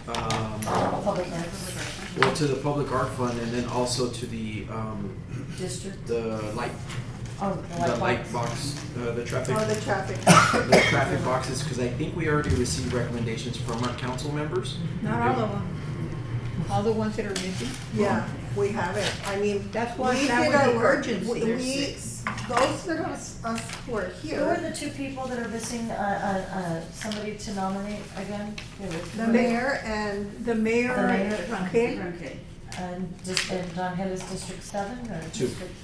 [SPEAKER 6] Public works
[SPEAKER 4] well, to the public art fund, and then also to the
[SPEAKER 6] district.
[SPEAKER 4] light
[SPEAKER 6] Oh,
[SPEAKER 4] the light box, the traffic
[SPEAKER 3] Oh, the traffic.
[SPEAKER 4] the traffic boxes, because I think we already received recommendations from our council members.
[SPEAKER 8] Not all of them. All the ones that are missing.
[SPEAKER 3] Yeah, we have it. I mean,
[SPEAKER 8] That's why
[SPEAKER 3] we
[SPEAKER 8] that
[SPEAKER 3] did
[SPEAKER 8] would
[SPEAKER 3] our
[SPEAKER 8] be
[SPEAKER 3] work.
[SPEAKER 8] urgency.
[SPEAKER 5] There's
[SPEAKER 3] We,
[SPEAKER 5] 6.
[SPEAKER 3] those that us who are
[SPEAKER 6] Who are
[SPEAKER 3] here,
[SPEAKER 6] the two people that are missing, somebody to nominate again?
[SPEAKER 3] the mayor and
[SPEAKER 8] The mayor,
[SPEAKER 6] The mayor.
[SPEAKER 8] okay,
[SPEAKER 5] Okay.
[SPEAKER 6] And just, and Don Hill is District 7 or?
[SPEAKER 4] Two.
[SPEAKER 6] District-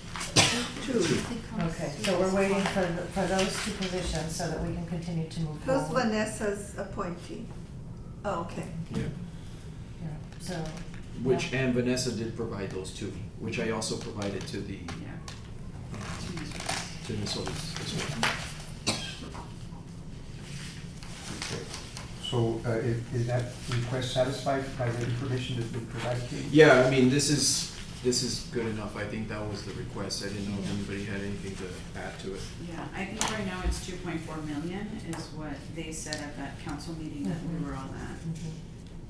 [SPEAKER 8] two.
[SPEAKER 6] Okay, so we're waiting for those two positions so that we can continue to move
[SPEAKER 3] who's
[SPEAKER 6] forward.
[SPEAKER 3] Vanessa's appointee? Oh, okay.
[SPEAKER 4] Yeah.
[SPEAKER 6] Yeah, so.
[SPEAKER 4] Which, and Vanessa did provide those too, which I also provided to the,
[SPEAKER 5] Yeah.
[SPEAKER 4] to Ms. Solis as well.
[SPEAKER 1] Okay. So, is that request satisfied by the information that's been provided to you?
[SPEAKER 4] Yeah, I mean, this is good enough. I think that was the request. I didn't know if anybody had anything to add to it.
[SPEAKER 5] Yeah, I think right now it's 2.4 million is what they said at that council meeting that we were all at,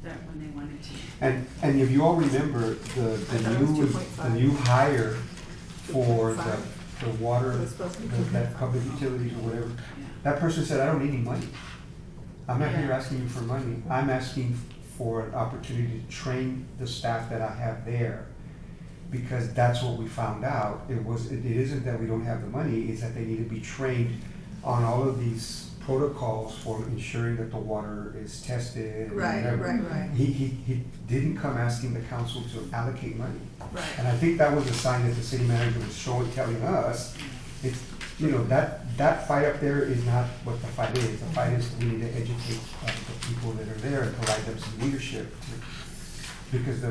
[SPEAKER 5] that when they wanted to.
[SPEAKER 1] And if you all remember,
[SPEAKER 3] I thought it was
[SPEAKER 1] the
[SPEAKER 3] 2.5.
[SPEAKER 1] new hire for
[SPEAKER 3] 2.5.
[SPEAKER 1] the water,
[SPEAKER 3] It was supposed to be
[SPEAKER 1] that public utilities or whatever,
[SPEAKER 5] Yeah.
[SPEAKER 1] that person said, I don't need any money. I'm not here
[SPEAKER 5] Yeah.
[SPEAKER 1] asking you for money. I'm asking for an opportunity to train the staff that I have there. Because that's what we found out. It isn't that we don't have the money, it's that they need to be trained on all of these protocols for ensuring that the water is tested. and
[SPEAKER 3] Right,
[SPEAKER 1] whatever.
[SPEAKER 3] right.
[SPEAKER 1] He didn't come asking the council to allocate money.
[SPEAKER 3] Right.
[SPEAKER 1] And I think that was a sign that the city manager was telling us, it's, you know, that fight up there is not what the fight is. The fight is we need to educate the people that are there and provide them some leadership. Because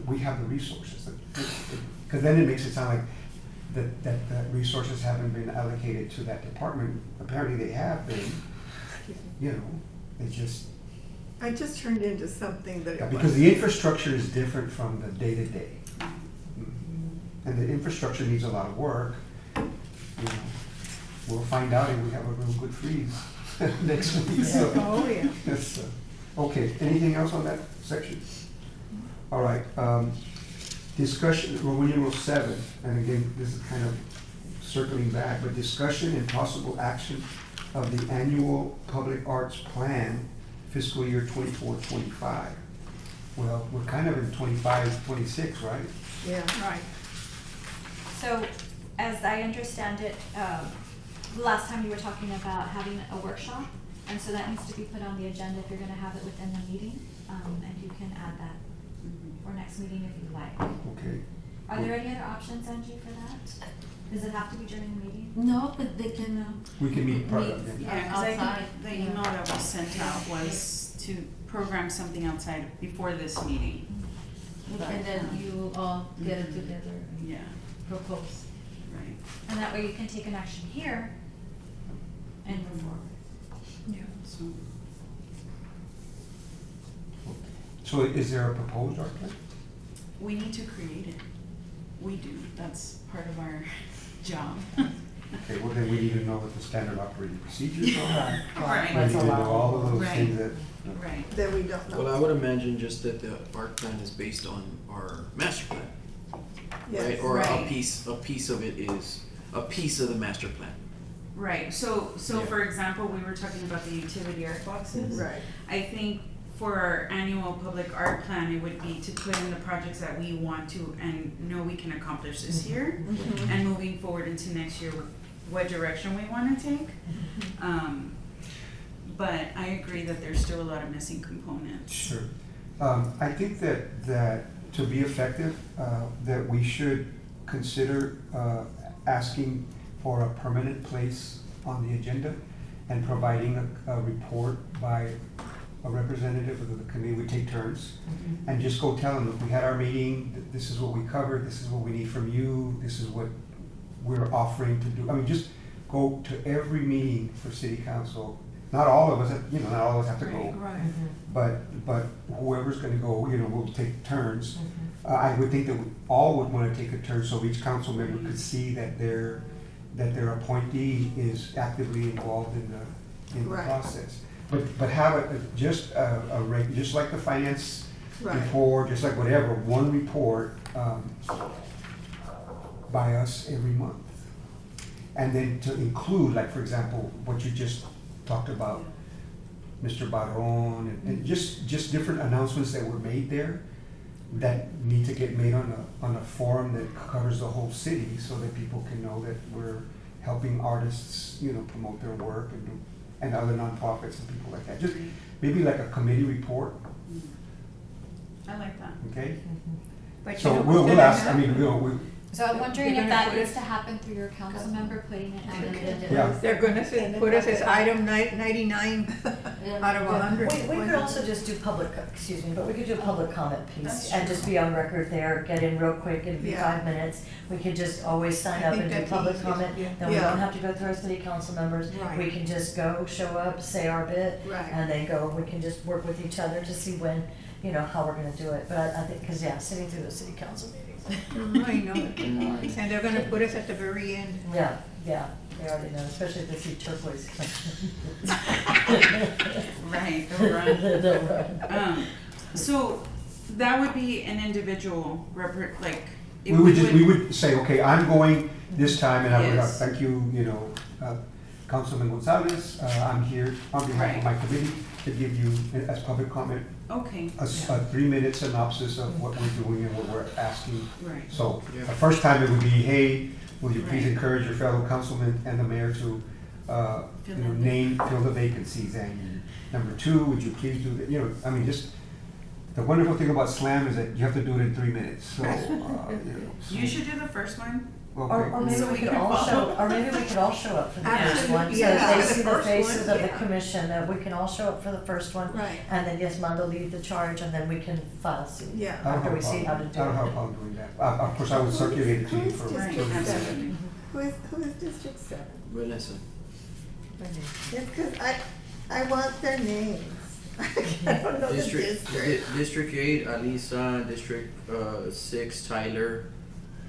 [SPEAKER 1] we have the resources. Because then it makes it sound like that resources haven't been allocated to that department. Apparently they have been, you know, it just,
[SPEAKER 3] I just turned into something that it
[SPEAKER 1] because
[SPEAKER 3] was.
[SPEAKER 1] the infrastructure is different from the day-to-day. And the infrastructure needs a lot of work. You know, we'll find out if we have a real good freeze next week, so.
[SPEAKER 8] Oh, yeah.
[SPEAKER 1] Yes, okay, anything else on that section? All right, discussion, Roman numeral 7, and again, this is kind of circling back, but discussion and possible action of the annual public arts plan fiscal year 24-25. Well, we're kind of in 25-26, right?
[SPEAKER 3] Yeah.
[SPEAKER 8] Right.
[SPEAKER 7] So, as I understand it, last time you were talking about having a workshop, and so that needs to be put on the agenda if you're gonna have it within the meeting, and you can add that for next meeting if you like.
[SPEAKER 1] Okay.
[SPEAKER 7] Are there any other options, Angie, for that? Does it have to be during the meeting?
[SPEAKER 2] No, but they can,
[SPEAKER 1] We can meet part of
[SPEAKER 2] Meet.
[SPEAKER 1] it.
[SPEAKER 5] Yeah, because I
[SPEAKER 2] Outside,
[SPEAKER 5] think the
[SPEAKER 2] yeah.
[SPEAKER 5] email that was sent out was to program something outside before this meeting.
[SPEAKER 2] and then you all get it together and
[SPEAKER 5] Yeah,
[SPEAKER 2] propose.
[SPEAKER 5] right.
[SPEAKER 7] And that way you can take an action here and move forward.
[SPEAKER 8] Yeah.
[SPEAKER 5] So,
[SPEAKER 1] So is there a proposed art plan?
[SPEAKER 5] we need to create it. We do, that's part of our job.
[SPEAKER 1] Okay, well then we need to know what the standard operating procedures are.
[SPEAKER 5] Right.
[SPEAKER 1] We
[SPEAKER 6] That's
[SPEAKER 1] need to know all of those
[SPEAKER 5] Right.
[SPEAKER 1] things that.
[SPEAKER 5] Right.
[SPEAKER 3] That we don't know.
[SPEAKER 4] Well, I would imagine just that the art plan is based on our master plan, right?
[SPEAKER 3] Yes.
[SPEAKER 4] Or a
[SPEAKER 5] Right.
[SPEAKER 4] piece of it is a piece of the master plan.
[SPEAKER 5] Right, so
[SPEAKER 4] Yeah.
[SPEAKER 5] for example, we were talking about the utility art boxes.
[SPEAKER 3] Right.
[SPEAKER 5] I think for our annual public art plan, it would be to put in the projects that we want to and know we can accomplish this year. And moving forward into next year, what direction we wanna take. But I agree that there's still a lot of missing components.
[SPEAKER 1] Sure. I think that to be effective, that we should consider asking for a permanent place on the agenda and providing a report by a representative of the committee. We take turns and just go tell them, look, we had our meeting, this is what we covered, this is what we need from you, this is what we're offering to do. I mean, just go to every meeting for city council. Not all of us, not all of us have to go.
[SPEAKER 8] Right.
[SPEAKER 1] But whoever's gonna go, we'll take turns. I would think that we all would wanna take a turn, so each council member could see that their appointee is actively involved in the
[SPEAKER 3] Right.
[SPEAKER 1] process. But have just like the finance
[SPEAKER 3] Right.
[SPEAKER 1] report, just like whatever, one report, by us every month. And then to include, like, for example, what you just talked about, Mr. Barron, and just different announcements that were made there that need to get made on a forum that covers the whole city, so that people can know that we're helping artists, promote their work and other nonprofits and people like that. Just maybe like a committee report,
[SPEAKER 5] I like that.
[SPEAKER 1] okay?
[SPEAKER 8] But
[SPEAKER 1] So
[SPEAKER 8] you know
[SPEAKER 1] we'll
[SPEAKER 8] what's gonna
[SPEAKER 1] ask,
[SPEAKER 8] happen?
[SPEAKER 7] So I'm wondering
[SPEAKER 8] They're
[SPEAKER 7] if
[SPEAKER 8] gonna
[SPEAKER 7] that
[SPEAKER 8] put
[SPEAKER 7] needs
[SPEAKER 8] it-
[SPEAKER 7] to happen through your council member putting it on the agenda.
[SPEAKER 1] Yeah.
[SPEAKER 8] They're gonna put us as item 99 out of 100.
[SPEAKER 6] We could also just do public, but we could do a public comment
[SPEAKER 5] That's
[SPEAKER 6] piece and just be on record there, get in real quick, it'd be
[SPEAKER 3] Yeah.
[SPEAKER 6] 5 minutes. We could just always sign
[SPEAKER 8] I
[SPEAKER 6] up
[SPEAKER 8] think
[SPEAKER 6] and do
[SPEAKER 8] that's the
[SPEAKER 6] public
[SPEAKER 8] easiest,
[SPEAKER 6] comment,
[SPEAKER 8] yeah.
[SPEAKER 6] then we
[SPEAKER 3] Yeah.
[SPEAKER 6] don't have to go through our city council members.
[SPEAKER 8] Right.
[SPEAKER 6] We can just go, show up, say our bit,
[SPEAKER 3] Right.
[SPEAKER 6] and then go, we can just work with each other to see when, how we're gonna do it. But I think, cause sitting through the city council meetings.
[SPEAKER 8] I know. And they're gonna put us at the very end.
[SPEAKER 6] Yeah, they already know, especially if they see turquoise.
[SPEAKER 5] Right, they'll run.
[SPEAKER 6] They'll run.
[SPEAKER 5] So that would be an individual if
[SPEAKER 1] We would say, okay, I'm going this time, and I would
[SPEAKER 5] Yes.
[SPEAKER 1] thank you, Councilman Gonzalez, I'm here on behalf
[SPEAKER 5] Right.
[SPEAKER 1] of my committee to give you, as public comment,
[SPEAKER 5] Okay,
[SPEAKER 1] a 3-minute synopsis of what we're doing and what we're asking.
[SPEAKER 5] right.
[SPEAKER 1] So,
[SPEAKER 4] Yeah.
[SPEAKER 1] the first time it would be, hey, will you please
[SPEAKER 5] Right.
[SPEAKER 1] encourage your fellow councilman and the mayor to, fill the vacancies, and number 2, would you please do that, just, the wonderful thing about SLAM is that you have to do it in 3 minutes, so,
[SPEAKER 5] You should do the first one.
[SPEAKER 6] Or
[SPEAKER 1] okay.
[SPEAKER 6] maybe
[SPEAKER 5] So
[SPEAKER 6] we
[SPEAKER 5] we
[SPEAKER 6] could
[SPEAKER 5] can
[SPEAKER 6] all
[SPEAKER 5] follow.
[SPEAKER 6] show, or maybe we could all show up for the first
[SPEAKER 3] Absolutely,
[SPEAKER 6] one, so
[SPEAKER 3] yeah.
[SPEAKER 6] that they
[SPEAKER 3] The
[SPEAKER 6] see the
[SPEAKER 3] first
[SPEAKER 6] faces
[SPEAKER 3] one,
[SPEAKER 6] of the
[SPEAKER 3] yeah.
[SPEAKER 6] commission, that we can all show up for the first one.
[SPEAKER 3] Right.
[SPEAKER 6] And then yes, Mando lead the charge, and then we can file suit.
[SPEAKER 3] Yeah.
[SPEAKER 1] I don't
[SPEAKER 6] After
[SPEAKER 1] have
[SPEAKER 6] we
[SPEAKER 1] a
[SPEAKER 6] see how to
[SPEAKER 1] problem.
[SPEAKER 6] do
[SPEAKER 1] I don't have a
[SPEAKER 6] it.
[SPEAKER 1] problem doing that. Of course, I would circulate it to you for.
[SPEAKER 3] Right,
[SPEAKER 1] for-
[SPEAKER 5] absolutely.
[SPEAKER 3] Who is District 7?
[SPEAKER 4] Vanessa.
[SPEAKER 3] It's because I want their names. I don't know the district.
[SPEAKER 4] District 8, Alisa. District 6, Tyler.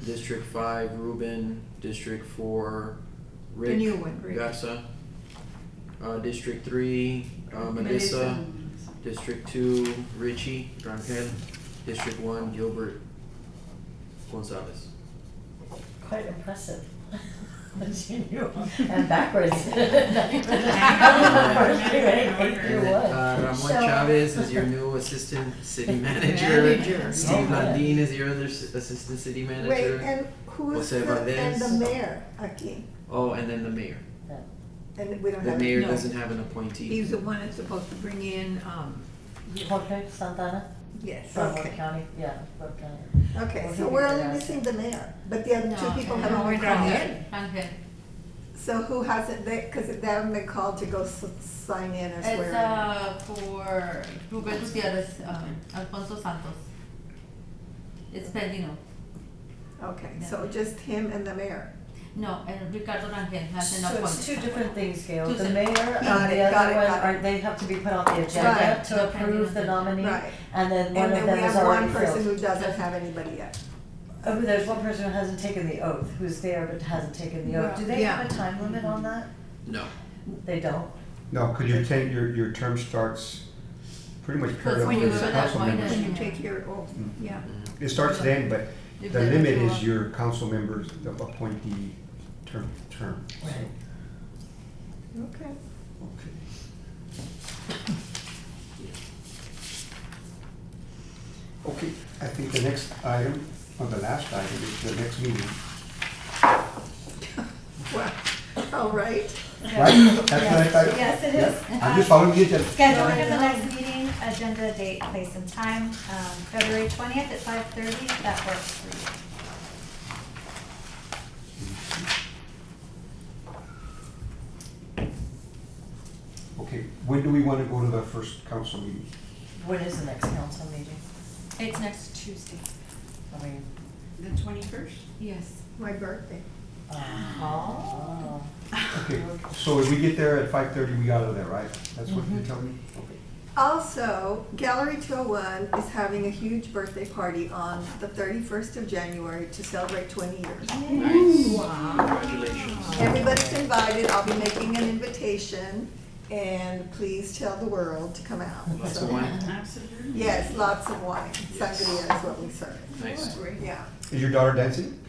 [SPEAKER 4] District 5, Ruben. District 4, Rick.
[SPEAKER 8] The new one, Rick.
[SPEAKER 4] Garza. District 3, Melissa. District 2, Richie Rangel. District 1, Gilbert Gonzalez.
[SPEAKER 6] Quite impressive. But you knew, and backwards.
[SPEAKER 4] Ramon Chavez is your new assistant city manager.
[SPEAKER 8] Manager.
[SPEAKER 4] Steve
[SPEAKER 6] Oh,
[SPEAKER 4] Landin is your other assistant city manager.
[SPEAKER 3] Wait, and who's
[SPEAKER 4] Jose
[SPEAKER 3] and the
[SPEAKER 4] Valdez.
[SPEAKER 3] mayor aquí?
[SPEAKER 4] Oh, and then the mayor.
[SPEAKER 3] And we don't
[SPEAKER 4] The
[SPEAKER 3] have.
[SPEAKER 4] mayor
[SPEAKER 8] no.
[SPEAKER 4] doesn't have an appointee.
[SPEAKER 8] He's the one that's supposed to bring in,
[SPEAKER 6] Jorge Santana
[SPEAKER 3] Yes,
[SPEAKER 6] from Wood
[SPEAKER 3] okay.
[SPEAKER 6] County, Wood County.
[SPEAKER 3] Okay,
[SPEAKER 6] Well,
[SPEAKER 3] so
[SPEAKER 6] he
[SPEAKER 3] we're
[SPEAKER 6] did
[SPEAKER 3] only
[SPEAKER 6] that.
[SPEAKER 3] missing the mayor, but the other two
[SPEAKER 2] No,
[SPEAKER 3] people
[SPEAKER 2] no,
[SPEAKER 3] haven't been
[SPEAKER 8] we're
[SPEAKER 3] called.
[SPEAKER 8] not.
[SPEAKER 2] Angel.
[SPEAKER 3] So who hasn't, because they haven't been called to go sign in or swear in?
[SPEAKER 2] It's for Ruben Gutierrez, Alfonso Santos. It's pending.
[SPEAKER 3] Okay, so just him and the mayor.
[SPEAKER 2] No, and Ricardo Rangel has an
[SPEAKER 6] So
[SPEAKER 2] appointment.
[SPEAKER 6] it's two different things, Gail.
[SPEAKER 2] Two
[SPEAKER 6] The
[SPEAKER 2] separate-
[SPEAKER 6] mayor and
[SPEAKER 3] Got
[SPEAKER 6] the
[SPEAKER 3] it, got
[SPEAKER 6] other
[SPEAKER 3] it,
[SPEAKER 6] one
[SPEAKER 3] got it.
[SPEAKER 6] they have to be put on the agenda
[SPEAKER 3] Right.
[SPEAKER 6] to approve the nominee.
[SPEAKER 3] Right.
[SPEAKER 6] And then one
[SPEAKER 3] And
[SPEAKER 6] of
[SPEAKER 3] then
[SPEAKER 6] them
[SPEAKER 3] we
[SPEAKER 6] is
[SPEAKER 3] have
[SPEAKER 6] already
[SPEAKER 3] one person
[SPEAKER 6] filled.
[SPEAKER 3] who doesn't have anybody yet.
[SPEAKER 6] Oh, there's one person who hasn't taken the oath, who's there but hasn't taken the oath. Do they
[SPEAKER 8] Yeah.
[SPEAKER 6] have a time limit on that?
[SPEAKER 4] No.
[SPEAKER 6] They don't?
[SPEAKER 1] No, because your term starts pretty much parallel
[SPEAKER 2] when
[SPEAKER 1] with
[SPEAKER 2] you
[SPEAKER 1] the
[SPEAKER 2] go to
[SPEAKER 1] council
[SPEAKER 2] that point,
[SPEAKER 1] members.
[SPEAKER 8] when you take your oath, yeah.
[SPEAKER 1] It starts then, but
[SPEAKER 2] If
[SPEAKER 1] the
[SPEAKER 2] they
[SPEAKER 1] limit
[SPEAKER 2] don't
[SPEAKER 1] is
[SPEAKER 2] show
[SPEAKER 1] your council members, the appointee term. So,
[SPEAKER 6] Right.
[SPEAKER 3] Okay.
[SPEAKER 1] okay. Okay, I think the next item, or the last item, is the next meeting.
[SPEAKER 3] Well, all right.
[SPEAKER 1] Right? That's the next item?
[SPEAKER 7] Yes, it
[SPEAKER 1] Yeah.
[SPEAKER 7] is.
[SPEAKER 1] I'm just following the agenda.
[SPEAKER 7] Scheduling of the next meeting, agenda, date, place, and time, February 20th at 5:30, if that works for you.
[SPEAKER 1] Okay, when do we want to go to the first council meeting?
[SPEAKER 6] When is the next council meeting?
[SPEAKER 7] It's next Tuesday.
[SPEAKER 6] I mean,
[SPEAKER 5] The 21st?
[SPEAKER 7] Yes.
[SPEAKER 3] My birthday.
[SPEAKER 6] oh.
[SPEAKER 1] Okay, so if we get there at 5:30, we out of there, right? That's what you're telling me? Okay.
[SPEAKER 3] Also, Gallery 201 is having a huge birthday party on the 31st of January to celebrate 20 years.
[SPEAKER 4] Nice. Congratulations.
[SPEAKER 3] Everybody's invited. I'll be making an invitation, and please tell the world to come out.
[SPEAKER 4] Lots
[SPEAKER 3] So-
[SPEAKER 4] of wine.
[SPEAKER 5] Absolutely.
[SPEAKER 3] Yes, lots of wine. Sangria is what we serve.
[SPEAKER 4] Nice.
[SPEAKER 3] Yeah.
[SPEAKER 1] Is your daughter dancing?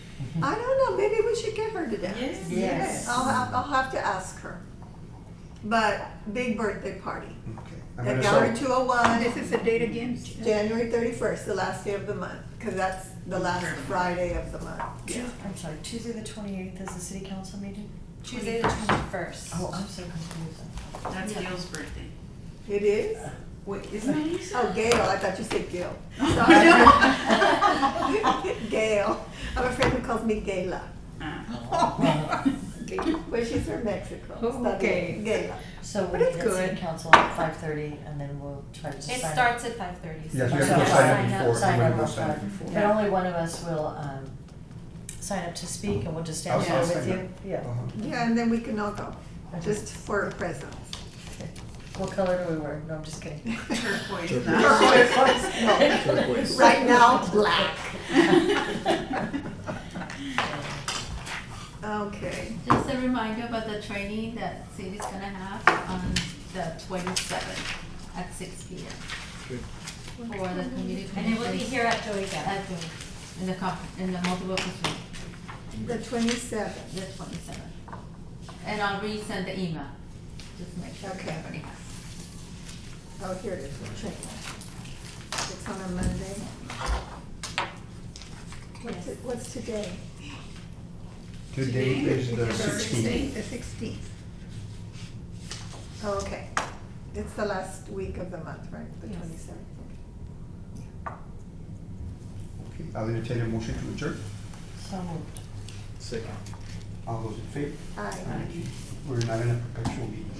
[SPEAKER 3] I don't know, maybe we should get her to dance.
[SPEAKER 5] Yes.
[SPEAKER 6] Yes.
[SPEAKER 3] I'll have to ask her. But big birthday party
[SPEAKER 1] Okay. I'm
[SPEAKER 3] at
[SPEAKER 1] gonna
[SPEAKER 3] Gallery
[SPEAKER 1] start-
[SPEAKER 3] 201.
[SPEAKER 8] This is the date again?
[SPEAKER 3] January 31st, the last day of the month, because that's the last Friday of the month.
[SPEAKER 6] I'm sorry, Tuesday the 28th is the city council meeting?
[SPEAKER 7] Tuesday the 21st.
[SPEAKER 6] Oh, I'm so confused.
[SPEAKER 5] That's Gail's birthday.
[SPEAKER 3] It is?
[SPEAKER 5] Wait, isn't that Lisa?
[SPEAKER 3] Oh, Gail, I thought you said Gil. Sorry. Gail. I have a friend who calls me Gayla. Well, she's from Mexico.
[SPEAKER 8] Oh,
[SPEAKER 3] It's not
[SPEAKER 8] okay.
[SPEAKER 3] Gayla.
[SPEAKER 6] So
[SPEAKER 8] But
[SPEAKER 6] we meet
[SPEAKER 8] it's
[SPEAKER 6] at city
[SPEAKER 8] good.
[SPEAKER 6] council at 5:30 and then we'll try to sign
[SPEAKER 7] It
[SPEAKER 6] up.
[SPEAKER 7] starts at 5:30.
[SPEAKER 1] Yes, you have
[SPEAKER 6] So
[SPEAKER 1] to go sign
[SPEAKER 6] sign
[SPEAKER 1] up
[SPEAKER 6] up,
[SPEAKER 1] before.
[SPEAKER 6] sign
[SPEAKER 1] Everybody
[SPEAKER 6] up
[SPEAKER 1] must sign up
[SPEAKER 6] outside.
[SPEAKER 1] before.
[SPEAKER 6] But only one of us will, sign up to speak and we'll just stand
[SPEAKER 1] I'll
[SPEAKER 6] here with
[SPEAKER 1] sign
[SPEAKER 6] you.
[SPEAKER 1] up.
[SPEAKER 6] Yeah.
[SPEAKER 1] Uh-huh.
[SPEAKER 3] Yeah, and then we can all go, just for a present.
[SPEAKER 6] Okay. What color do we wear? No, I'm just kidding.
[SPEAKER 5] Turquoise.
[SPEAKER 3] No,
[SPEAKER 4] Turquoise.
[SPEAKER 3] right now, black. Okay.
[SPEAKER 2] Just a reminder about the training that city's gonna have on the 27th at 6 p.m.
[SPEAKER 4] Good.
[SPEAKER 2] for the community.
[SPEAKER 7] And it will be here at Joey Gap.
[SPEAKER 2] At the, in the multiple room,
[SPEAKER 3] The 27th.
[SPEAKER 2] the 27th. And I'll resend the email, just make sure
[SPEAKER 3] Okay.
[SPEAKER 2] everybody has.
[SPEAKER 3] Oh, here it is, we'll check that. It's on a Monday. What's today?
[SPEAKER 1] Today is the 16th.
[SPEAKER 8] The 16th.
[SPEAKER 3] Oh, okay. It's the last week of the month, right? The
[SPEAKER 2] Yes.
[SPEAKER 3] 27th.
[SPEAKER 1] Okay, I'll entertain a motion to adjourn.
[SPEAKER 6] So moved.
[SPEAKER 4] Second.
[SPEAKER 1] All those in favor?
[SPEAKER 3] Aye.
[SPEAKER 1] We're not in a perpetual meeting.